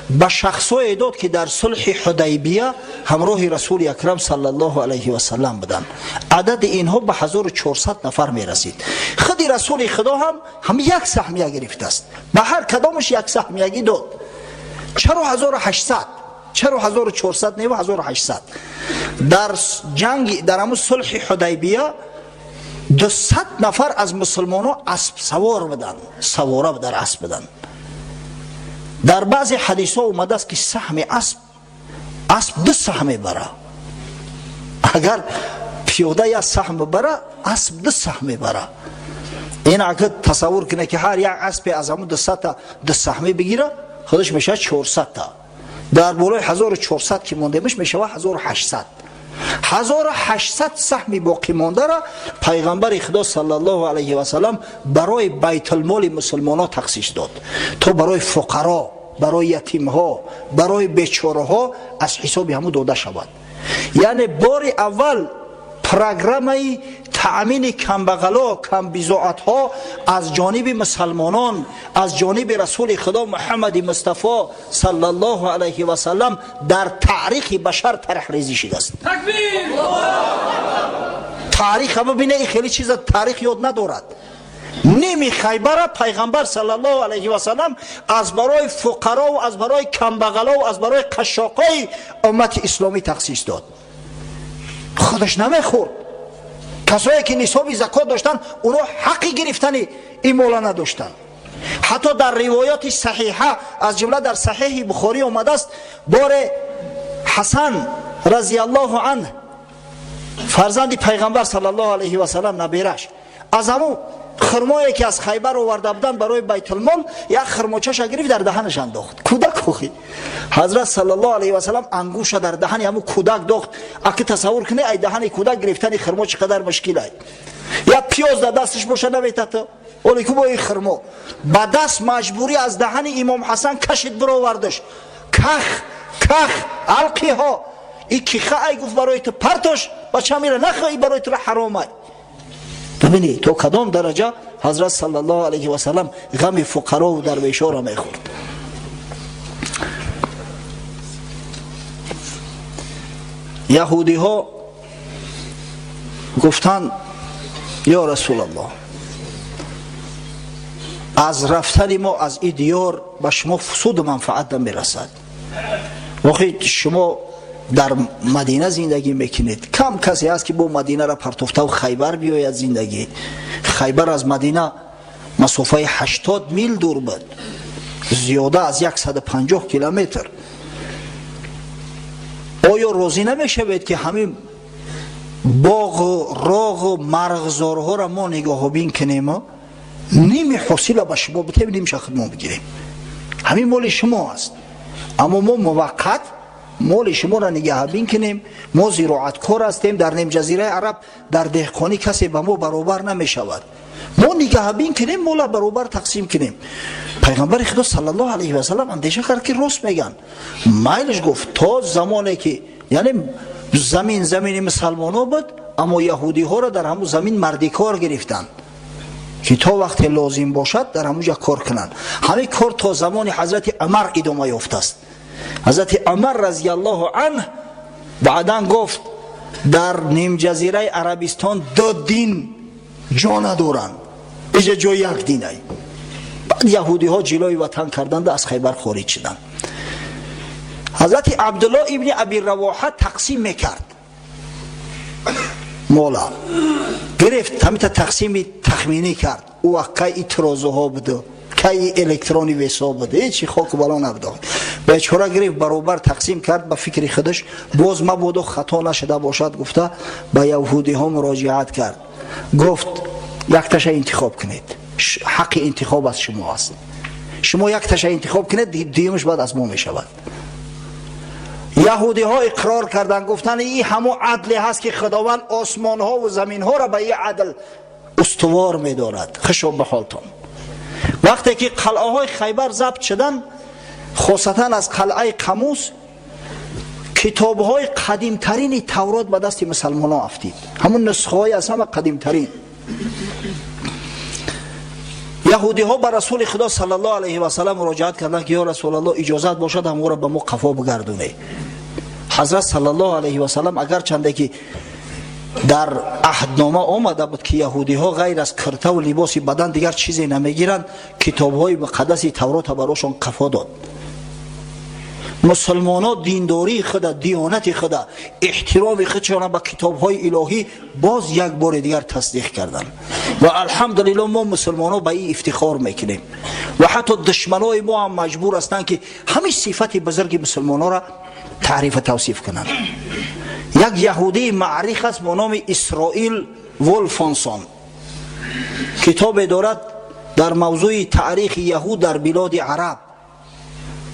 به شخصای داد که در صلح حدیبیه همراه رسول اکرم صلی الله علیه و سلم بودند. عدد اینها به 1400 نفر می رسید. خود رسول خدا هم یک سهمیه گرفته است، به هر کدامش یک سهمیه داد. چرا 1800؟ چرا 1400 نه و 1800؟ در جنگ در همون صلح حدیبیه 200 نفر از مسلمانان اسب سوار بودند، سواره در اسب بودند. در بعضی حدیث ها اومده است که سهم اسب 2 سهم بره. اگر پیاده یک سهم بره، اسب 2 سهم بره. این اگر تصور کنه که هر یک اسب از همون 200 تا 2 سهمی بگیره، خودش میشه 400 تا. در بالای 1400 که مونده میشه 1800. 1800 سهمی باقی مانده را پیغمبر خدا صلی الله علیه و سلم برای بیت المال مسلمانان تخصیص داد تا برای فقرا، برای یتیم ها، برای بیچاره ها از حساب همو داده شود. یعنی بار اول پروگرام تأمین کمبغلا، کم بضاعت ها از جانب مسلمانان، از جانب رسول خدا محمد مصطفی صلی الله علیه و سلم در تاریخ بشر طرح ریزی شده است. تکبیر! تاریخ هم ببینه خیلی چیز تاریخ یاد ندارد. نیمی خیبر پیغمبر صلی الله علیه و سلم از برای فقرا و از برای کمبغلا و از برای قشاقای امت اسلامی تخصیص داد. خودش نمیخورد. کسایی که نصاب زکات داشتن اونا حقی گرفتن این مولا نداشتن. حتی در روایات صحیحه از جمله در صحیح بخاری آمده است بار حسن رضی الله عنه فرزند پیغمبر صلی الله علیه و سلم نبیرش از همون خرمایی که از خیبر آورده بودن برای بیت المال یک خرماچه‌ش گرفت در دهنش انداخت. کودک خوخی حضرت صلی الله علیه و سلم انگوش در دهن همون کودک داخت. اگه تصور کنی ای دهن کودک گرفتن خرما چقدر مشکله. یا پیاز در دستش باشه نمیتته ولی که با این خرما با دست مجبوری از دهن امام حسن کشید برآوردش. کخ علقی ها این کیخه ای گفت برای تو پرتش بچه میره نخواهی برای تو حرامه. ببینی تو کدام درجه حضرت صلی الله علیه و سلم غم فقرا و درویشا را میخورد. یهودی ها گفتن یا رسول الله از رفتن ما از این دیار به شما سود و منفعت نمیرسد. وقتی شما در مدینه زندگی میکنید، کم کسی هست که با مدینه را پرتفته و خیبر بیاید زندگی. خیبر از مدینه مسافه 80 میل دور بود، زیاده از 150 کیلومتر. آیا راضی نمیشوید که همین باغ و راغ و مرغزارها را ما نگاه بین کنیم؟ نیمی حاصل به شما بتیم نیمش خدمت بگیریم. همین مال شما است، اما ما موقت مال شما را نگاه بین کنیم. ما زراعتکار هستیم در نیم جزیره عرب، در دهقانی کسی به ما برابر نمی شود. ما نگاه بین کنیم، مال برابر تقسیم کنیم. پیغمبر خدا صلی الله علیه و سلم اندیشه کرد که راست میگن. میلش گفت تا زمانی که یعنی زمین مسلمانان بود، اما یهودی ها را در همون زمین مردی کار گرفتن. که تا وقت لازم باشد در همونجا کار کنند. همین کار تا زمان حضرت عمر ادامه یافته است. حضرت عمر رضی الله عنه بعداً گفت در نیم جزیره عربستان دو دین جا ندارند، اینجا جای یک دین ای. بعد یهودی ها جلوی وطن کردند، از خیبر خارج شدند. حضرت عبدالله ابن ابی رواحه تقسیم میکرد، مولا گرفت همیتا تقسیم تخمینی کرد. او وقت کی ترازو ها بوده، کی الکترونی ویسا بوده، هیچی خاک بالا نبوده. بیچاره گرفت برابر تقسیم کرد. به فکر خودش باز مبادا خطا نشده باشد گفته به یهودی ها مراجعت کرد. گفت یک تاش انتخاب کنید، حق انتخاب از شما است. شما یک تاش انتخاب کنید، دیمش بعد از ما می شود. یهودی ها اقرار کردند، گفتن این همون عدلی هست که خداوند آسمان ها و زمین ها را به این عدل استوار می دارد. خشب به حالتان. وقتی که قلعه های خیبر ضبط شدن، خاصتا از قلعه قموس، کتاب های قدیم ترین تورات به دست مسلمان ها افتید. همون نسخه های از همه قدیم ترین. یهودی ها به رسول خدا صلی الله علیه و سلم مراجعت کردند که یا رسول الله اجازت باشد همون را به ما قفا بگردونه. حضرت صلی الله علیه و سلم اگر چنده که در عهدنامه آمده بود که یهودی ها غیر از کرته و لباس بدن دیگر چیزی نمیگیرند، کتاب های مقدس تورات براشون قفا داد. مسلمان ها دینداری خدا، دیانت خدا، احترام خودشان به کتاب های الهی باز یک بار دیگر تصدیق کردن و الحمدلله ما مسلمان ها به این افتخار میکنیم و حتی دشمنای ما هم مجبور هستند که همین صفت بزرگ مسلمان ها را تعریف و توصیف کنند. یک یهودی معریخ است به نام اسرائیل ولفانسون، کتاب دارد در موضوع تاریخ یهود در بلاد عرب.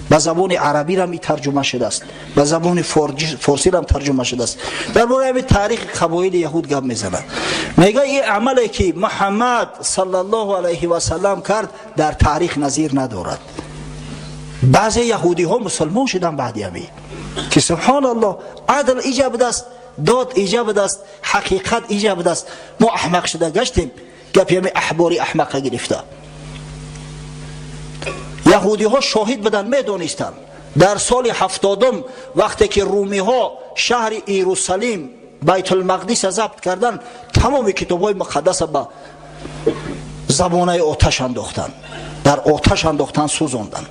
به زبان عربی را می ترجمه شده است، به زبان فارسی را ترجمه شده است. در باره تاریخ قبایل یهود گپ میزنه. میگه این عملی که محمد صلی الله علیه و سلم کرد در تاریخ نظیر ندارد. بعضی یهودی ها مسلمان شدن بعد یمی که سبحان الله عدل ایجاب است، داد ایجاب است، حقیقت ایجاب است. ما احمق شده گشتیم، گپ یمی احباری احمق گرفته. یهودی ها شاهد بدن میدونستن در سال 70 وقتی که رومی ها شهر یروشلیم بیت المقدس ضبط کردن، تمام کتاب های مقدس با زبانه آتش انداختن، در آتش انداختن، سوزاندن.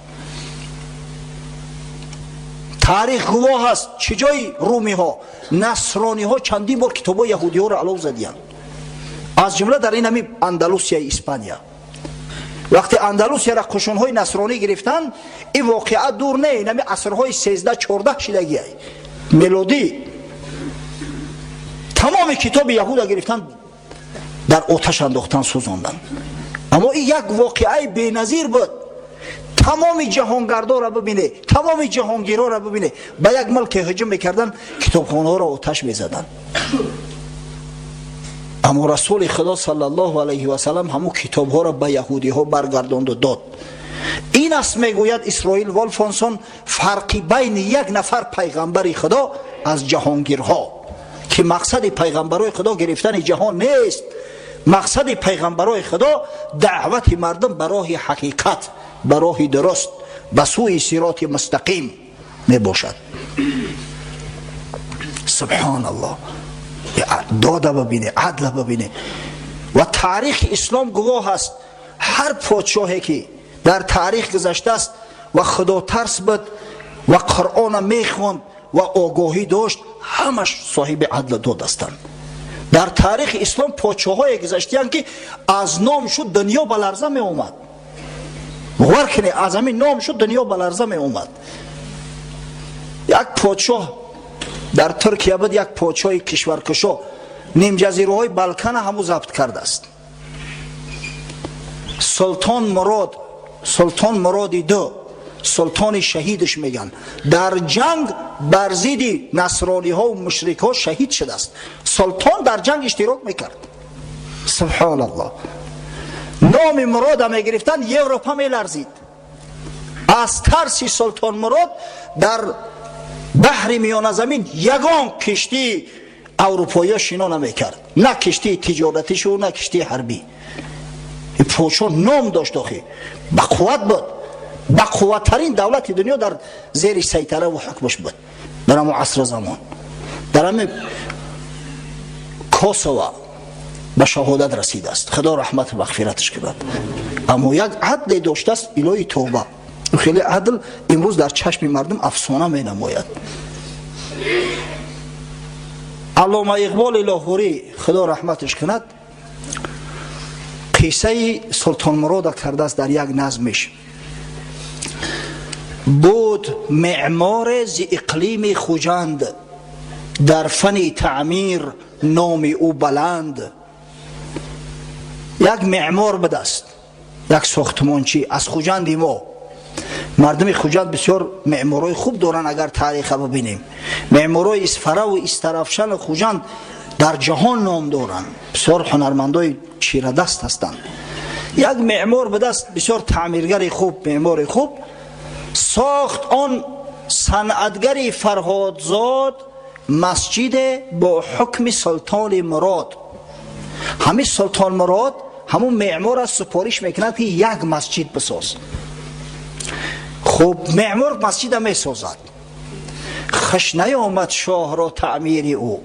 تاریخ گواه است چجای رومی ها، نصرانی ها چندین بار کتاب های یهودی ها را علو زدیان، از جمله در این همی اندلوسیا اسپانیا. وقتی اندلوسیا را قشون های نصرانی گرفتن، این واقعا دور نه، این همی عصرهای 13-14 شدگی میلادی، تمام کتاب یهود را گرفتن در آتش انداختن، سوزاندن. اما این یک واقعه بی‌نظیر بود. تمام جهانگردا را ببینه، تمام جهانگیرا را ببینه، به یک ملک هجوم میکردن، کتابخانه ها را آتش میزدن. اما رسول خدا صلی الله علیه و سلم همون کتاب ها را به یهودی ها برگرداند و داد. این است میگوید اسرائیل ولفانسون فرقی بین یک نفر پیغمبر خدا از جهانگیرها، که مقصد پیغمبرای خدا گرفتن جهان نیست. مقصد پیغمبرای خدا دعوت مردم به راه حقیقت، به راه درست، به سوی صراط مستقیم می باشد. سبحان الله، داده ببینه، عدل ببینه. و تاریخ اسلام گواه است هر پادشاهی که در تاریخ گذشته است و خدا ترس بود و قرآن میخوند و آگاهی داشت، همش صاحب عدل داد هستند. در تاریخ اسلام پادشاهای گذشته‌اند که از نام شد دنیا به لرزه می اومد. غور کنه، از همین نام شد دنیا به لرزه می اومد. یک پادشاه در ترکیه بود، یک پادشاه کشورکشا، نیم جزیره های بالکان همو ضبط کرده است. سلطان مراد دو، سلطان شهیدش میگن، در جنگ بر ضد نصرانی ها و مشرک ها شهید شده است. سلطان در جنگ اشتراک میکرد. سبحان الله. نام مراد هم گرفتن، اروپا میلرزید از ترس سلطان مراد. در بحر میان زمین یگان کشتی اروپایی شنا نمیکرد، نه کشتی تجارتیش و نه کشتی حربی. پوچو نام داشت، آخی با قوت بود، با قوتترین دولت دنیا در زیر سیطره و حکمش بود در همون عصر زمان. در همون کوسوو به شهادت رسیده است، خدا رحمت و مغفرتش کند. اما یک عدل داشته است، الهی توبه. خیلی عدل امروز در چشم مردم افسانه می نماید. علامه اقبال لاهوری خدا رحمتش کند قصه سلطان مراد کرده است در یک نظمش. بود معمار ز اقلیم خوجند، در فن تعمیر نام او بلند. یک معمار بده است، یک ساختمانچی از خوجند. ما مردم خوجند بسیار معمارای خوب دارن. اگر تاریخ ببینیم معمارای اسفره و استرافشن خوجند در جهان نام دارن، بسیار هنرمندای چیره دست هستند. یک معمار به دست بسیار تعمیرگر خوب، معمار خوب ساخت آن صنعتگر فرهادزاد مسجد با حکم سلطان مراد. همین سلطان مراد همون معمار از سپارش میکند که یک مسجد بساز. خب معمار مسجد می سازد، خش نیامد شاه را تعمیر او،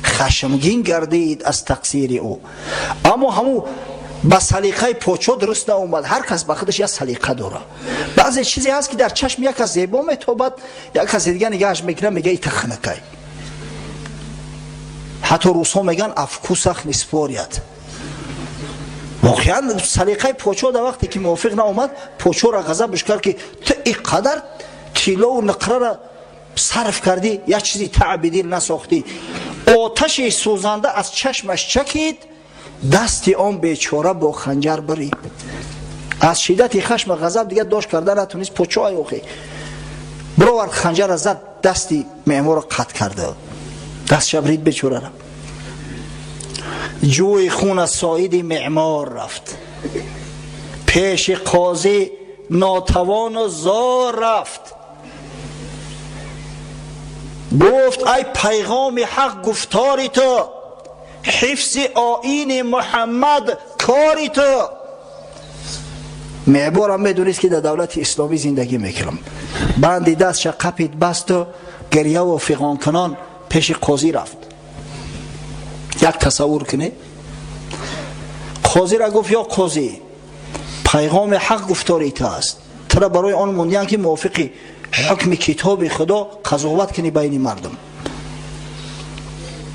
خشمگین گردید از تقصیر او. اما همون با سلیقه پوچو درست ناومد. هر کس با خودش یک سلیقه داره. بعضی چیزی هست که در چشم یک کس زیبا میتابد، یک کس دیگه نگاهش میکنه میگه ای تخنکه. حتی روسا میگن افکوسخ نسپاریت. واقعا سلیقه پوچو در وقتی که موافق ناومد، پوچو را غضبش کرد که تو اینقدر طلا و نقره را صرف کردی، یک چیزی تعبیدی نساختی. آتش سوزنده از چشمش چکید، دستی آن بیچاره با خنجر برید. از شدت خشم و غضب دیگه داشت کرده نتونست. پوچو ای اوخی برو خنجر را زد، دستی معمار را قطع کرده، دست شبرید بیچاره را. جوی خون از ساید معمار رفت، پیش قاضی ناتوان و زار رفت. گفت ای پیغام حق گفتاری تو، حفظ آیین محمد کاری تو. معمار هم میدونست که در دولت اسلامی زندگی میکنم. بندی دستش قپید بست و گریه و فغان کنان پیش قاضی رفت. یک تصور کنه. قاضی را گفت یا قاضی، پیغام حق گفتاری تو است، ترا برای آن موندیان که موافقی حکم کتاب خدا قضاوت کنی بین مردم.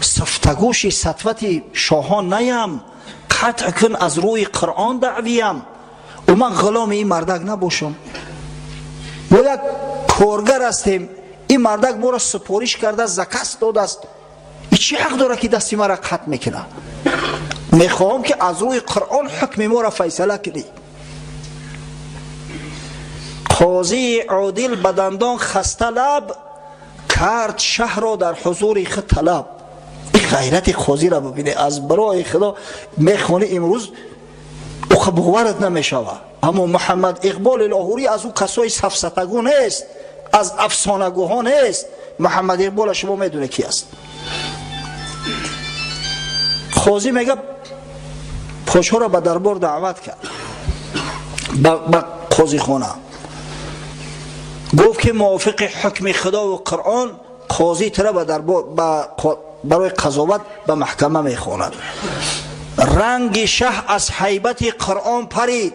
سفتگوش سطوت شاهان نیم، قطع کن از روی قرآن دعویم. و من غلام این مردک نباشم. ما یک کارگر هستیم، این مردک ما را سپارش کرده، زکست داده است. این چی حق داره که دستی ما را قطع میکنه؟ میخواهم که از روی قرآن حکم ما را فیصله کنی. قاضی عادل بدندان خسته لب، کرد شهر را در حضور خود طلب. این غیرت قاضی را ببینه. از برای خدا میخوانه امروز او باورت نمیشوه. اما محمد اقبال لاهوری از او کسای سفسطگو نیست، از افسانه‌گوها نیست. محمد اقبال شما میدونه کی است. قاضی میگه پوچو را به دربار دعوت کرد، به قاضی خانه. گفت که موافق حکم خدا و قرآن قاضی تره به دربار برای قضاوت به محکمه میخواند. رنگ شه از هیبت قرآن پرید،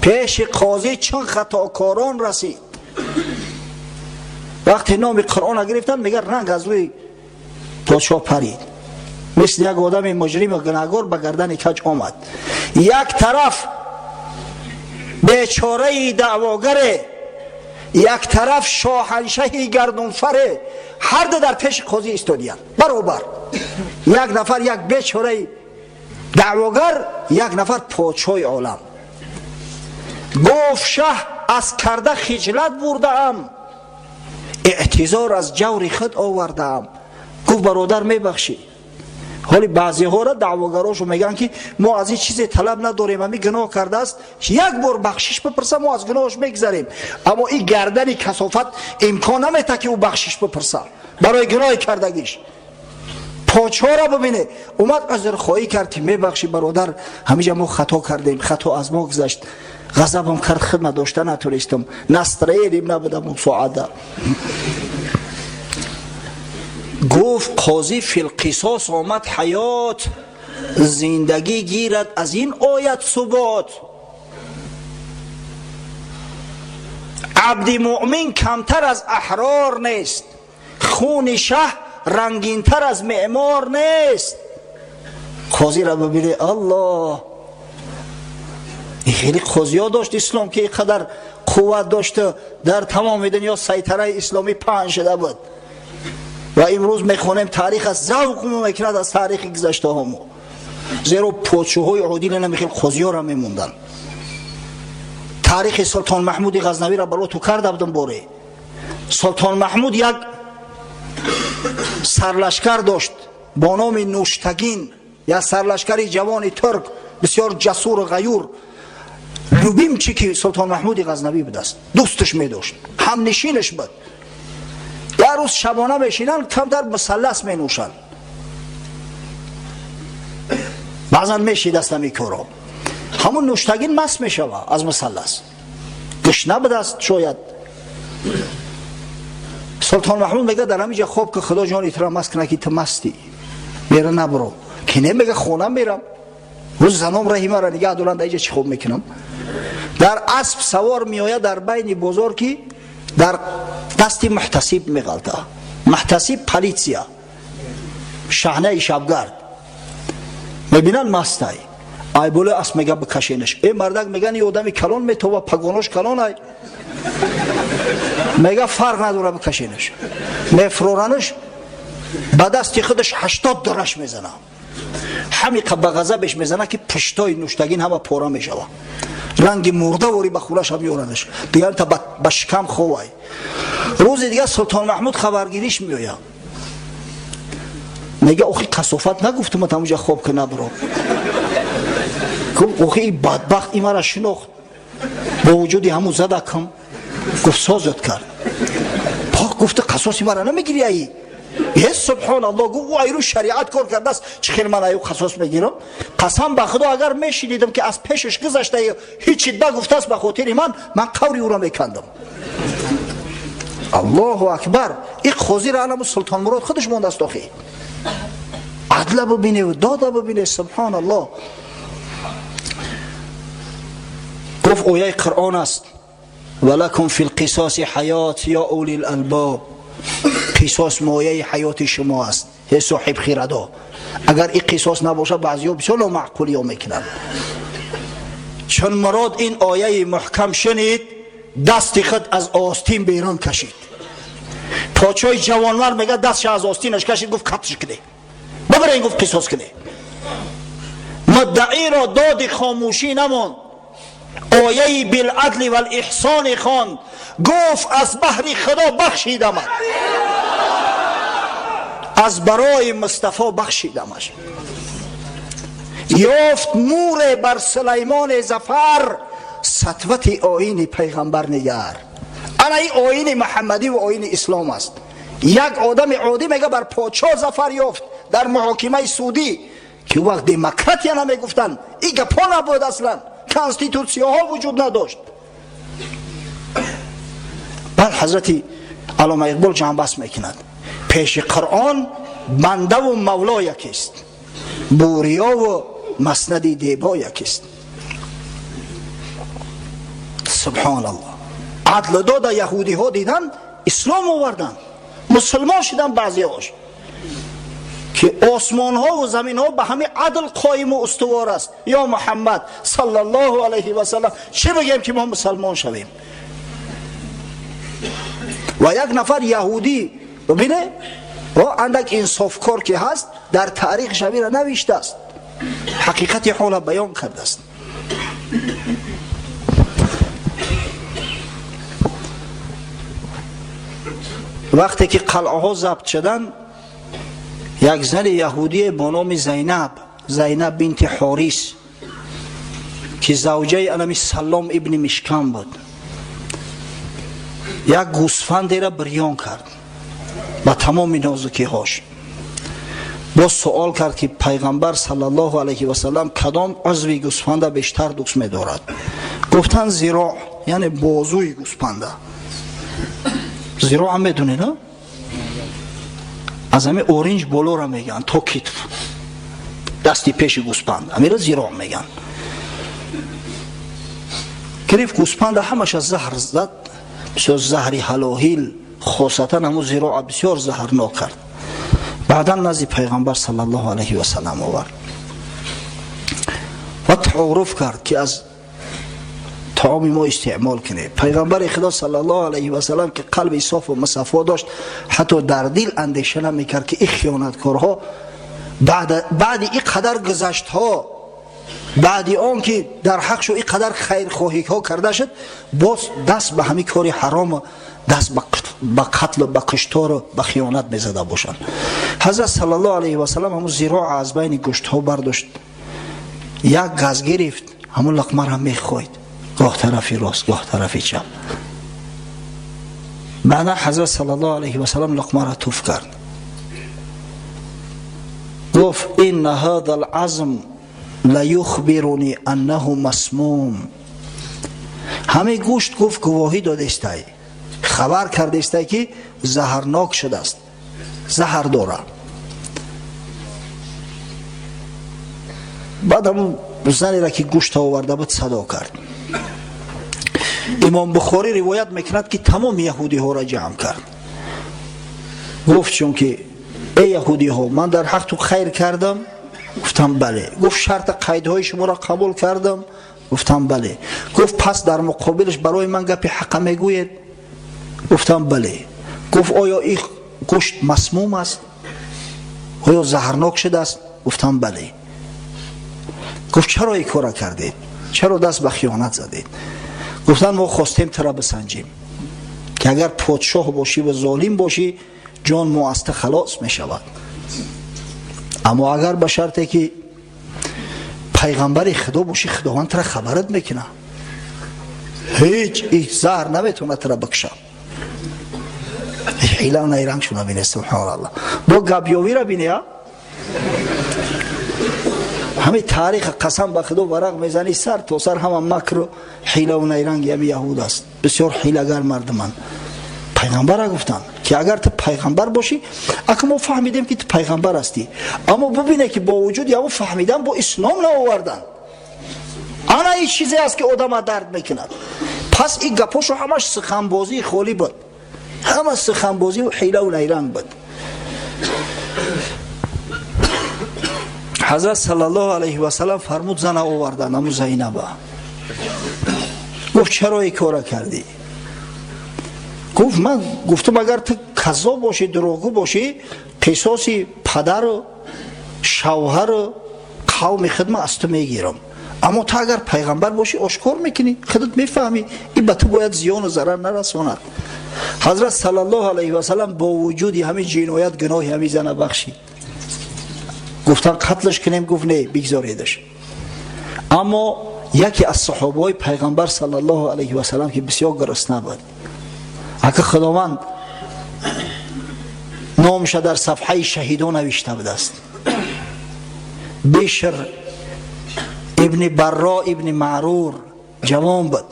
پیش قاضی چون خطاکاران رسید. وقتی نام قرآن گرفتن میگه رنگ از روی پادشاه پرید، مثل یک آدم مجرم و گناهکار به گردن کج آمد. یک طرف بیچاره دعواگره، یک طرف شاهنشهی گردونفره، هر دو در پیش قاضی استادیان برابر. یک نفر یک بیچاره دعواگر، یک نفر پادشاه عالم. گفت شه از کرده خجلت بردم، اعتذار از جور خود آوردم. گفت برادر میبخشی. حالی بعضی ها را دعواگراشو میگن که ما از این چیزی طلب نداریم، همی گناه کرده است، یک بار بخشش بپرسه ما از گناهش میگذریم. اما این گردن کثافت امکان نمیده که او بخشش بپرسه برای گناه کردگیش. پادشاه را ببینه، اومد عذرخواهی کرد که میبخشی برادر، همیشه ما خطا کردیم، خطا از ما گذشت، غضبم کرد، خدمت داشته نتونستم، نستریدیم نبودم مساعده. گفت قاضی فی القصاص آمد حیات، زندگی گیرد از این آیت ثبات. عبد مؤمن کمتر از احرار نیست، خون شه رنگین تر از معمار نیست. قاضی را ببینه، الله، این خیلی قاضی ها داشت اسلام که اینقدر قوت داشته، در تمام دنیا سیطره اسلامی پهن شده بود و امروز میخونیم تاریخ از ذوق میکند از تاریخ گذشته همو، زیرا پادشاهای عادل نمیخیل قاضی ها را میموندن. تاریخ سلطان محمود غزنوی را برای تو کرده بودم باره. سلطان محمود یک سرلشکر داشت با نام نوشتگین، یا سرلشکری جوان ترک بسیار جسور و غیور. لوبیم چی که سلطان محمود غزنوی بود است، دوستش می داشت، هم نشینش بود. یک روز شبانه بشینن، کم در مثلث می نوشن، بعضا می شید است همی کورا. همون نوشتگین مست می شود از مثلث، گشنه بود است شاید. سلطان محمود میگه در همینجا خوب که خدا جان ایترا مست کنه که تو مستی، میره نبرو که نمیگه خونم میرم، روز زنم رحیمه را نگه دولن در اینجا چی خوب میکنم. در اسب سوار میآید در بین بازار که در دستی محتسب میغلطه، محتسب پلیسیا شحنه شبگرد، میبینن مستای ای بوله اسب میگه بکشینش. ای مردک میگن این آدمی کلان میتوه پگانوش کلان ای، میگه فرق نداره بکشینش. میفرورنش با دستی خودش 80 درش میزنه، همین که به غضبش میزنه که پشتای نوشتگین همه پاره میشوه، رنگ مرده وری به خورش هم یورنش دیگر تا به شکم خواه. روز دیگه سلطان محمود خبرگیریش میوید، میگه اوخی کسافت نگفتم تموجه خوب که نبرو. گفت اوخی بدبخت این مرا شناخت، با وجودی همون زده کم، گفت سازت کرد. پاک گفته قصاصی مرا نمیگیری ای؟ یه سبحان الله. گفت او ایرو شریعت کار کرده است، چه خیلی من ایو قصاص میگیرم؟ قسم به خدا اگر میشنیدم که از پیشش گذشته هیچی گفته است به خاطر من قوری او را میکندم. الله اکبر. این قاضی را علم سلطان مراد خودش مونده است آخی، عدل ببینه و داده ببینه. سبحان الله. گفت آیه قرآن است ولکم فی القصاص حیات یا اولی الالباب، قصاص مایه حیات شما است ای صاحب خیردا. اگر این قصاص نباشه بعضی‌ها بسیار نامعقولی ها میکنن. چون مراد این آیه محکم شنید، دست خود از آستین بیرون کشید. پادشاه جوانمرد میگه دستش از آستینش کشید، گفت کتش کنه ببره، این گفت قصاص کنه. مدعی را داد خاموشی نماند، آیه بالعدل و الاحسان خواند، گفت از بحر خدا بخشیدمت، از برای مصطفی بخشیدمش. یافت نور بر سلیمان ظفر، سطوت آیین پیغمبر نگر. انا این آیین محمدی و آیین اسلام است. یک آدم عادی میگه بر پادشاه ظفر یافت در محاکمه سعودی که وقت دموکراسی نمیگفتن، این گپا نبود، اصلا کانستیتوسیون ها وجود نداشت. بعد حضرت علامه اقبال جان بس میکند پیش قرآن بنده و مولا یکیست، بوریا و مسند دیبا یکیست. سبحان الله. عدل داد یهودی ها دیدن اسلام آوردن، مسلمان شدن بعضی هاش، که آسمان ها و زمین ها به همه عدل قایم و استوار است. یا محمد صلی الله علیه و سلم چه بگیم که ما مسلمان شویم؟ و یک نفر یهودی ببینه و اندک انصافکار که هست در تاریخ شبیه را نوشته است، حقیقت حال بیان کرده است. وقتی که قلعه ها ضبط شدن، یک زن یهودی با نام زینب بنت حاریس که زوجه انمی سلام ابن مشکان بود، یک گوسفند را بریان کرد با تمام نازکی هاش. باز سوال کرد که پیغمبر صلی الله علیه و سلم کدام عضوی گوسفند بیشتر دوست می‌دارد؟ گفتن ذراع، یعنی بازوی گوسفند. ذراع هم میدونی نه؟ از همه اورنج بالا را میگن تا کتف، دستی پیش گوسفند، همین را ذراع میگن. گرفت گوسفند همش از زهر زد، بسیار زهری هلاهیل، خاصتا همون ذراع بسیار زهرناک کرد. بعدا نزد پیغمبر صلی الله علیه و سلم آورد و تعارف کرد که از طعام ما استعمال کنه. پیغمبر خدا صلی الله علیه و سلم که قلب صاف و مصفا داشت، حتی در دل اندیشه نمیکرد که این خیانتکارها بعد این قدر گذشت ها، بعد آن که در حق شو این قدر خیرخواهی ها کرده شد، باز دست به همین کاری حرام، دست به قتل و به کشتار و به خیانت میزده باشند. حضرت صلی الله علیه و سلم همون ذراع از بین گوشت ها برداشت، یک گز گرفت، همون لقمه را میخوید، گاه طرفی راست گاه طرفی چپ. بعدا حضرت صلی الله علیه و سلم لقمه را توف کرد، گفت این هذا العظم لیخبرنی انه مسموم. همه گوشت گفت گواهی داده است، خبر کرده است که زهرناک شده است، زهر داره. بعد همون زنی را که گوشت آورده بود صدا کرد. امام بخاری روایت میکند که تمام یهودی ها را جمع کرد، گفت چون که ای یهودی ها، من در حق تو خیر کردم؟ گفتم بله. گفت شرط قیدهای شما را قبول کردم؟ گفتم بله. گفت پس در مقابلش برای من گپ حق میگوید؟ گفتم بله. گفت آیا این گوشت مسموم است؟ آیا زهرناک شده است؟ گفتم بله. گفت چرا این کار کردید؟ چرا دست به خیانت زدید؟ گفتن ما خواستیم تو را بسنجیم که اگر پادشاه باشی و ظالم باشی جان ما از تو خلاص می شود، اما اگر به شرطی که پیغمبر خدا باشی خداوند تو را خبرت میکنه، هیچ زهر نمیتونه تو را بکشه. حیله و نیرنگ شو نبینه. سبحان الله. با گبیاوی را بینی ها، همه تاریخ قسم به خدا ورق میزنی، سر تا سر همه مکر و حیله و نیرنگ همه یهود است، بسیار حیله‌گر مردمان. پیغمبر را گفتن که اگر تو پیغمبر باشی، اگه ما فهمیدیم که تو پیغمبر هستی، اما ببینه که با وجود یا فهمیدن با اسلام نآوردن. انا این چیزی است که آدم درد میکند. پس این گپاشو همش سخنبازی خالی بود، همه سخنبازی و حیله و نیرنگ بود. حضرت صلی الله علیه و سلم فرمود زن آوردن، امو زینب. گفت چرا این کار کردی؟ گفت من گفتم اگر تو کذاب باشی، دروغگو باشی، قصاص پدر و شوهر و قوم خدمت از تو میگیرم، اما تو اگر پیغمبر باشی آشکار میکنی، خودت میفهمی این به تو باید زیان و ضرر نرساند. حضرت صلی الله علیه و سلم با وجود همین جنایت گناه همین زن بخشید. گفتن قتلش کنیم؟ گفت نه، بگذاریدش. اما یکی از صحابه پیغمبر صلی الله علیه و سلم که بسیار گرسنه بود، اگه خداوند نامش در صفحه شهیدان نوشته بود است، بشر ابن برا ابن معرور جوان بود.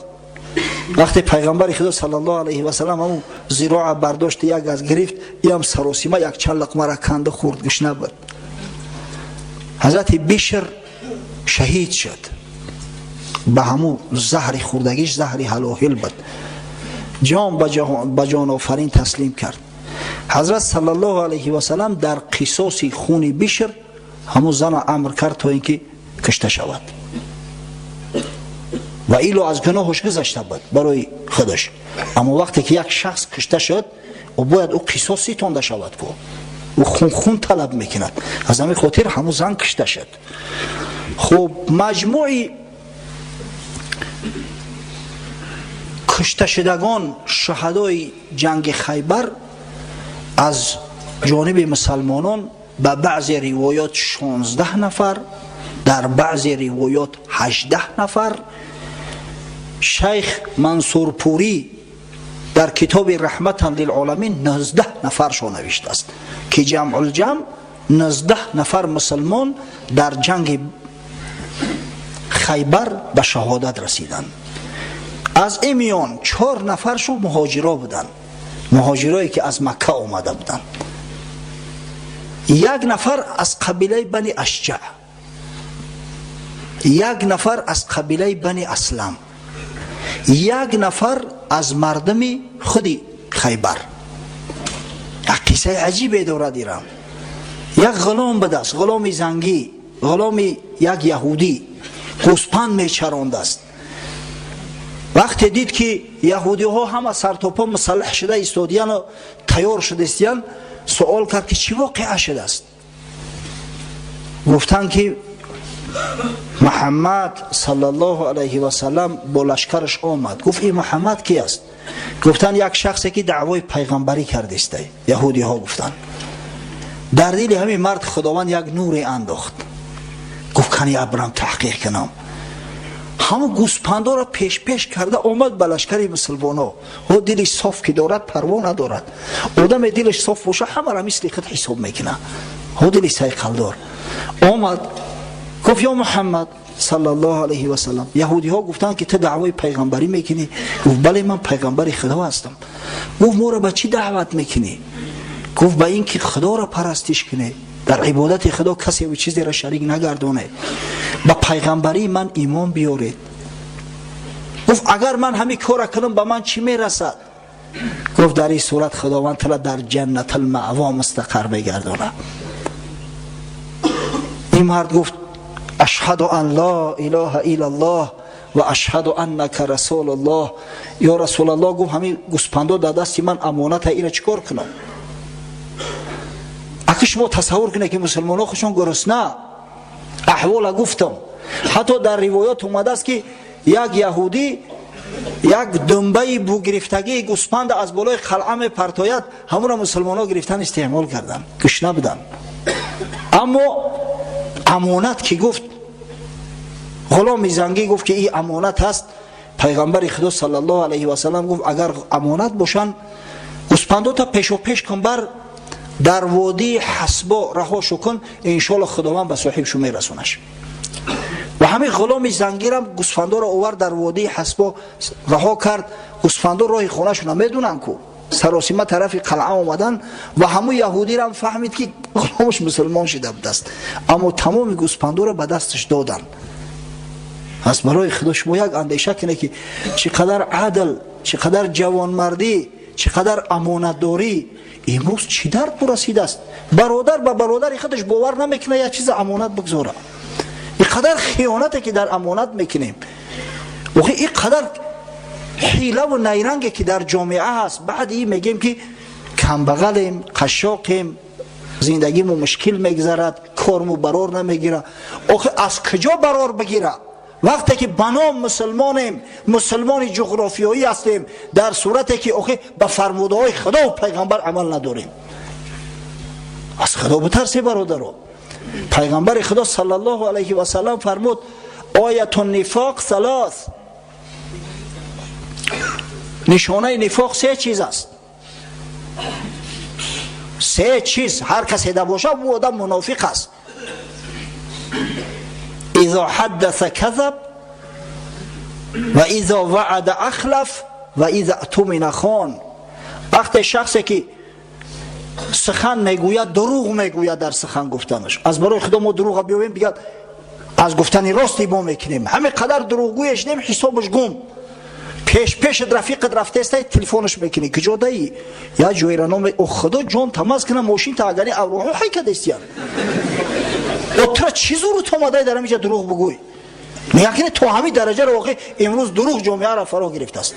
وقتی پیغمبر خدا صلی الله علیه و سلم همون ذراع برداشت، یک از گرفت، یم سراسیمه یک چند لقمه را کنده خورد، گشنه بود. حضرت بشر شهید شد، به همون زهر خوردگیش زهر هلاهل بود، جان به جان آفرین تسلیم کرد. حضرت صلی الله علیه و سلم در قصاص خون بشر همون زن امر کرد تا اینکه کشته شود و ایلو از گناهش گذشته بود برای خودش، اما وقتی که یک شخص کشته شد و باید او قصاصی تانده شود که او خون طلب میکند، از همین خاطر همون زن کشته شد. خب مجموعی کشته شدگان شهدای جنگ خیبر از جانب مسلمانان به بعض روایات 16 نفر، در بعض روایات 18 نفر. شیخ منصور پوری در کتاب رحمت للعالمین 19 نفر شو نوشته است که جمع الجمع 19 نفر مسلمان در جنگ خیبر به شهادت رسیدند. از این میان 4 نفرشو مهاجرا بودن، مهاجرایی که از مکه آمده بودن. 1 نفر از قبیله بنی اشجع، 1 نفر از قبیله بنی اسلم، 1 نفر از مردم خودی خیبر. یک قصه عجیبه دارد ایران. 1 غلام به دست، غلام زنگی، غلام یک یهودی گوسپند میچراند است. وقتی دید که یهودی ها همه سر تا پا مسلح شده ایستادیان و تیار شده استیان، سوال کرد که چی واقعه شده است؟ گفتن که محمد صلی الله علیه و سلم با لشکرش آمد. گفت این محمد کی است؟ گفتن یک شخصی که دعوای پیغمبری کرده است. یهودی ها گفتن. در دل همین مرد خداوند یک نور انداخت. گفت کنی برم تحقیق کنم. همه گوسپندا را پیش کرده آمد به لشکر مسلمانا. او دلش صاف که دارد پروا ندارد. آدم دلش صاف باشه همه را مثل خود حساب میکنه. او دلش سیقل دار. آمد گفت یا محمد صلی الله علیه و سلم. یهودی ها گفتن که تو دعوای پیغمبری میکنی؟ گفت بله من پیغمبر خدا هستم. گفت ما را به چی دعوت میکنی؟ گفت به این که خدا را پرستش کنی، در عبادت خدا کسی و چیزی را شریک نگردونه، به پیغمبری من ایمان بیارید. گفت اگر من همین کار کنم به من چی میرسد؟ گفت در این صورت خداوند تعالی در جنت المأوا مستقر میگردونه. این مرد گفت اشهد ان لا اله الا الله و اشهد انک رسول الله. یا رسول الله، گفت همین گوسپندا در دست من امانت، اینو چیکار کنم؟ اگه شما تصور کنه که مسلمان ها خوشون گرسنه، احوال گفتم. حتی در روایات اومده است که یک یهودی یک دنبه بو گرفتگی گوسپند از بالای قلعه پرتاید، همون مسلمان ها گرفتن استعمال کردن، گشنه بدن. اما امانت که گفت، غلام زنگی گفت که این امانت هست. پیغمبر خدا صلی الله علیه و سلم گفت اگر امانت باشن گوسپندا تا پیش و پیش کن بر در وادی حسبا رهاشو کن، انشالله خداوند به صاحبشو میرسونش. و همین غلام زنگی هم گوسفندا را آورد در وادی حسبا رها کرد. گوسفندا راه خونه‌شون نمیدونن کو، سراسیمه طرف قلعه آمدن و همون یهودی هم فهمید که غلامش مسلمان شده بود است، اما تمام گوسفندا را به دستش دادن. از برای خدا شما یک اندیشه کنه که چقدر عدل، چقدر جوانمردی، چقدر امانتداری امروز چی درد برسیده است. برادر به برادر خودش باور نمیکنه یک چیز امانت بگذاره. اینقدر خیانته که در امانت میکنیم، اینقدر حیله و نیرنگه که در جامعه هست. بعد این میگیم که کمبغلیم، قشاقیم، زندگیمو مشکل میگذرد، کارمو برار نمیگیره. از کجا برار بگیره وقتی که بنام مسلمانیم، مسلمان جغرافیایی هستیم، در صورتی که به فرمودهای خدا و پیغمبر عمل نداریم؟ از خدا بترسی برادرو. پیغمبر خدا صلی الله علیه و سلم فرمود آیت النفاق ثلاث. نشانه نفاق 3 چیز است. 3 چیز هر کسی ده باشه او آدم منافق است. اذا حدث کذب و اذا وعد اخلف و اذا اؤتمن خان. وقتی شخصی که سخن میگوید دروغ میگوید در سخن گفتنش. از برای خدا ما دروغ بیایم بگید از گفتن راستی ما میکنیم، همه قدر دروغگوی شدیم حسابش گم. پیش رفیقت رفته است تلفنش میکنی که جدایی یا جوی را نام او خدا جان تماس کنه ماشین تا اگری اوراق های کده استیان او تو چی زور تو ماده در اینجا دروغ بگوی؟ یعنی تو همین درجه رو واقع امروز دروغ جامعه را فرا گرفته است.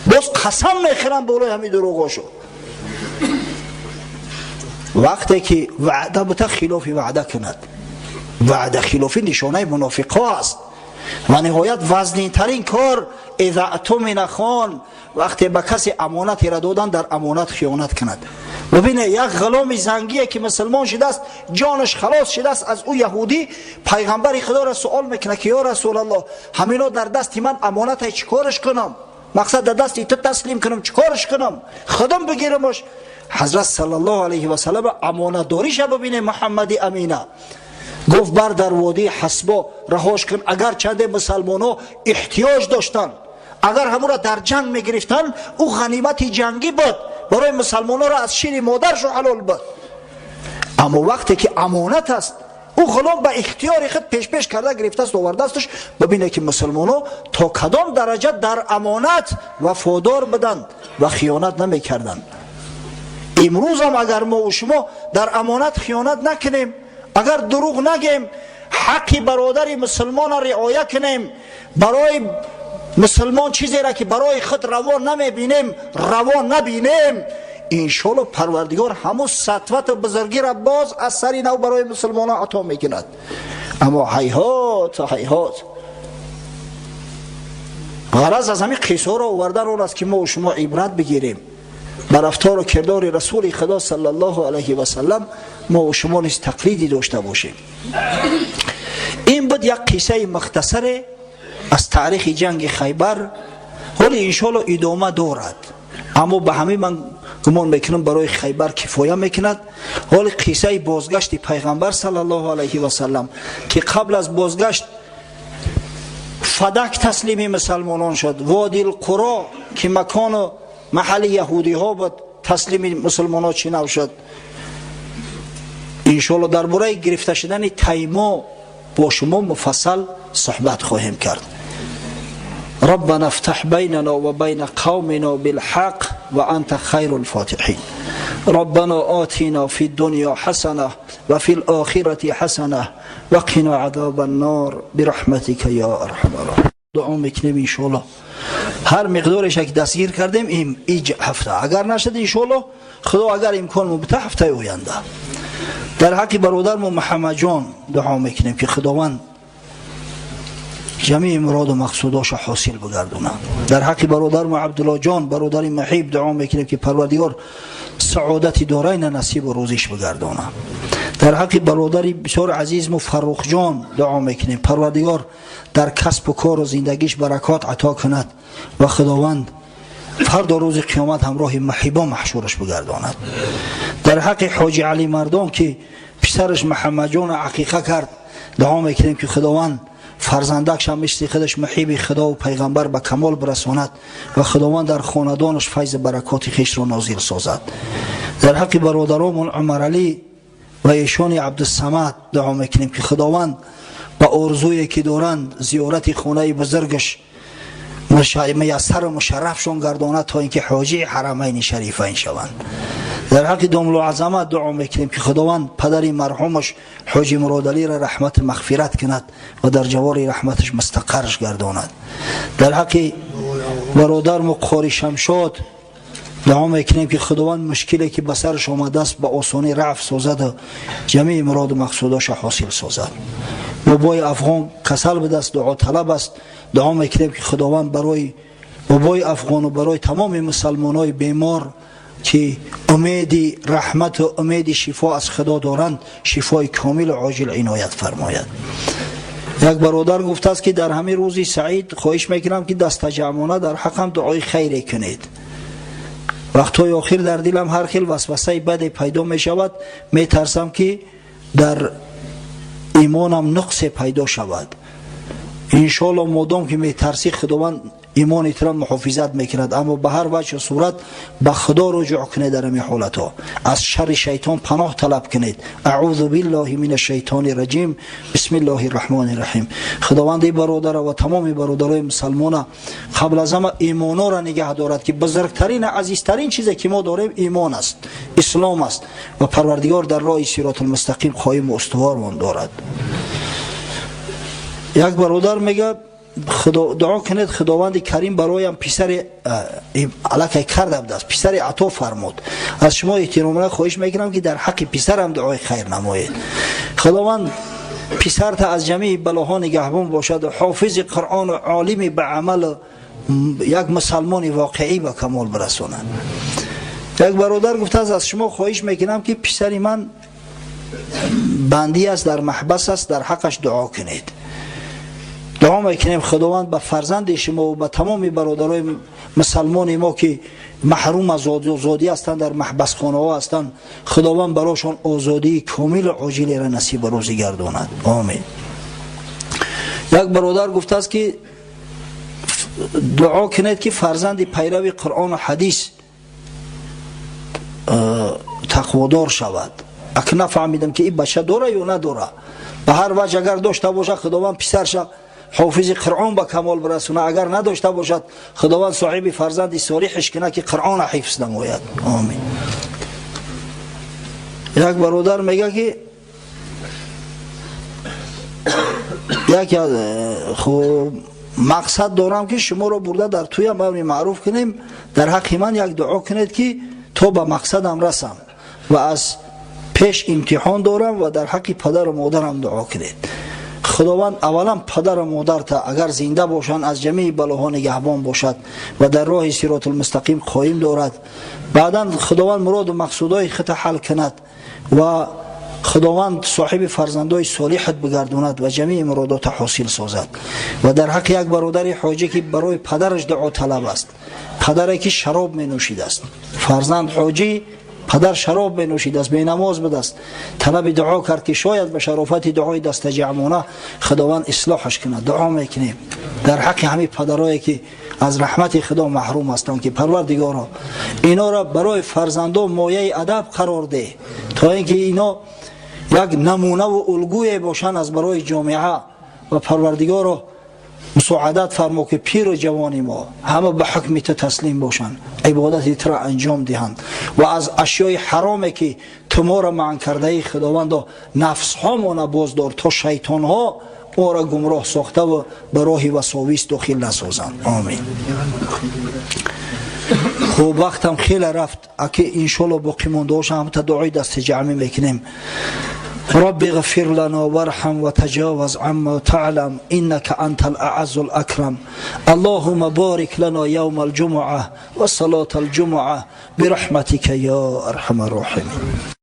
باز قسم میخورم بالای همین دروغاشو. وقتی که وعده بتا خلاف وعده کند، وعده خلافی نشانه منافقا است. و نهایت وزنی ترین کار اذا اؤتمن خان، وقتی به کسی امانت را دادن در امانت خیانت کند. ببینه یک غلام زنگیه که مسلمان شده است، جانش خلاص شده است از او یهودی، پیغمبر خدا را سوال میکنه که یا رسول الله همینا در دست من امانت های چیکارش کنم؟ مقصد در دست تو تسلیم کنم چیکارش کنم؟ خودم بگیرمش؟ حضرت صلی الله علیه و سلم امانت داریش ببینه محمد امینه گفت بر در وادی حسبا رهاش کن. اگر چند مسلمان‌ها احتیاج داشتن، اگر همون را در جنگ میگرفتن، او غنیمت جنگی بود برای مسلمان‌ها را از شیر مادرشو حلال بود. اما وقتی که امانت است، او غلام به اختیار خود پیش کرده گرفته است آورده استش، ببینه که مسلمان‌ها تا کدام درجه در امانت وفادار بدند و خیانت نمیکردند. امروز هم اگر ما و شما در امانت خیانت نکنیم، اگر دروغ نگیم، حق برادر مسلمان را رعایت کنیم، برای مسلمان چیزی را که برای خود روا نمیبینیم روا نبینیم، انشالله پروردگار همون سطوت و بزرگی را باز از سری نو برای مسلمان عطا میکند. اما هیهات غرض از همین قصه را آوردن اون است که ما و شما عبرت بگیریم بر رفتار و کردار رسول خدا صلی الله علیه و سلم، ما و شما نیز تقلیدی داشته باشیم. این بود یک قصه مختصر از تاریخ جنگ خیبر، ولی انشالله ادامه دارد، اما به همین من گمان میکنم برای خیبر کفایه میکند. ولی قصه بازگشت پیغمبر صلی الله علیه و سلم که قبل از بازگشت فدک تسلیم مسلمانان شد، وادی القرا که مکان و محل یهودی ها بود تسلیم مسلمانان چنو شد. انشالله درباره گرفته شدن تیما با شما مفصل صحبت خواهیم کرد. ربنا افتح بيننا وبين قومنا بالحق وأنت خير الفاتحين. ربنا آتنا في الدنيا حسنة وفي الآخرة حسنة وقنا عذاب النار برحمتك يا أرحم الراحمين. دعا میکنیم انشالله هر مقدارش که دستگیر کردیم این هفته، اگر نشد انشالله خدا اگر امکان مبته هفته آینده. در حق برادر محمد جان دعا میکنیم که خداوند جمیع مراد و مقصوداش حاصل بگردونه. در حق برادر عبدالله جان برادر محیب دعا میکنیم که پروردگار سعادت دارین نصیب و روزیش بگردونه. در حق برادر بسیار عزیز فرخ جان دعا میکنیم پروردگار در کسب و کار و زندگیش برکات عطا کند و خداوند فردا روز قیامت همراه محیبا محشورش بگرداند. در حق حاجی علی مردان که پسرش محمد جان عقیقه کرد دعا میکنیم که خداوند فرزندکش هم مثل خودش محیب خدا و پیغمبر به کمال برساند و خداوند در خاندانش فیض برکات خویش را نازل سازد. در حق برادرامون عمر علی و ایشان عبدالصمد دعا میکنیم که خداوند با آرزویی که دارند زیارت خانه بزرگش میسر و مشرفشون گرداند تا اینکه حاجی حرمین شریفین شوند. در حق داملو عظمت دعا میکنیم که خداوند پدر مرحومش حاجی مراد علی را رحمت مغفرت کند و در جوار رحمتش مستقرش گرداند. در حق برادر قاری شمشاد دعا میکنیم که خداوند مشکلی که به سرش آمده است به آسانی رفع سازد و جمیع مراد و مقصوداش حاصل سازد. بابای افغان کسل به دست دعا طلب است، دعا میکنیم که خداوند برای بابای افغان و برای تمام مسلمانای بیمار که امید رحمت و امید شفا از خدا دارند شفای کامل و عاجل عنایت فرماید. یک برادر گفته است که در همین روزی سعید خواهش میکنم که دست جمعانه در حقم دعای خیری کنید. وقتهای آخر در دلم هر خیل وسوسه بد پیدا می شود، می ترسم که در ایمانم نقص پیدا شود. انشالله مادام که می ترسی خداوند ایمان ایتران محافظت میکند، اما به هر وجه صورت به خدا رجوع کنید. در این حالت ها از شر شیطان پناه طلب کنید. اعوذ بالله من الشیطان الرجیم، بسم الله الرحمن الرحیم. خداوند برادر و تمام برادرای مسلمان قبل از همه ایمان را نگه دارد که بزرگترین عزیزترین چیزی که ما داریم ایمان است، اسلام است و پروردگار در راه صراط المستقیم قایم و استوار مان دارد. یک برادر میگه دعا کنید خداوند کریم برایم پسر علاقه کرده بود است، پسر عطا فرمود. از شما احتراماً خواهش میکنم که در حق پسرم دعای خیر نمایید. خداوند پسر تا از جمیع بلاها نگهبان باشد و حافظ قرآن و عالم به عمل یک مسلمان واقعی به کمال برساند. یک برادر گفته از شما خواهش میکنم که پسر من بندی است، در محبس است، در حقش دعا کنید. دعا میکنیم خداوند به فرزند شما و به تمام برادرای مسلمان ما که محروم از آزادی هستند، در محبس خانه ها هستند، خداوند براشان آزادی کامل عاجل را نصیب و روزی گرداند. آمین. یک برادر گفته است که دعا کنید که فرزند پیرو قرآن و حدیث تقوادار شود. اک نفهمیدم که این بچه داره یا نداره. به هر وجه اگر داشته باشه خداوند پسرش حافظ قرآن به کمال برسونه، اگر نداشته باشد خداوند صاحب فرزند صالحش کنه که قرآن حفظ نماید. آمین. یک برادر میگه که یک خب مقصد دارم که شما رو برده در توی امر معروف کنیم، در حق من یک دعا کنید که تا به مقصدم رسم و از پیش امتحان دارم و در حق پدر و مادرم دعا کنید. خداوند اولا پدر و مادر تا اگر زنده باشند از جمیع بلاها نگهبان باشد و در راه صراط المستقیم قایم دارد. بعدا خداوند مراد و مقصودهای خود حل کند و خداوند صاحب فرزندای صالحت بگرداند و جمیع مرادات حاصل سازد. و در حق یک برادر حاجی که برای پدرش دعا طلب است، پدری که شراب می نوشیده است، فرزند حاجی پدر شراب می نوشیده است، بی نماز بوده است، طلب دعا کرد که شاید به شرافت دعای دست جمعانه خداوند اصلاحش کند. دعا میکنیم در حق همه پدرایی که از رحمت خدا محروم هستند که پروردگارا اینا را برای فرزندان مایه ادب قرار ده تا اینکه اینا یک نمونه و الگوی باشن از برای جامعه. و پروردگارا مساعدت فرما که پیر و جوان ما همه به حکم تو تسلیم باشند، عبادت تو را انجام دهند و از اشیای حرامی که تو ما را منع کرده ای خداوند نفس ها ما نباز دار تا شیطان ها ما را گمراه ساخته و به راه وساویس داخل نسازند. آمین. خب وقتم خیلی رفت، اگه انشالله باقی مونده باشه هم تا دعای دست جمعی میکنیم. رب اغفر لنا وارحم وتجاوز عما تعلم انك انت الاعز الاكرم. اللهم بارك لنا يوم الجمعه وصلاه الجمعه برحمتك يا ارحم الراحمين.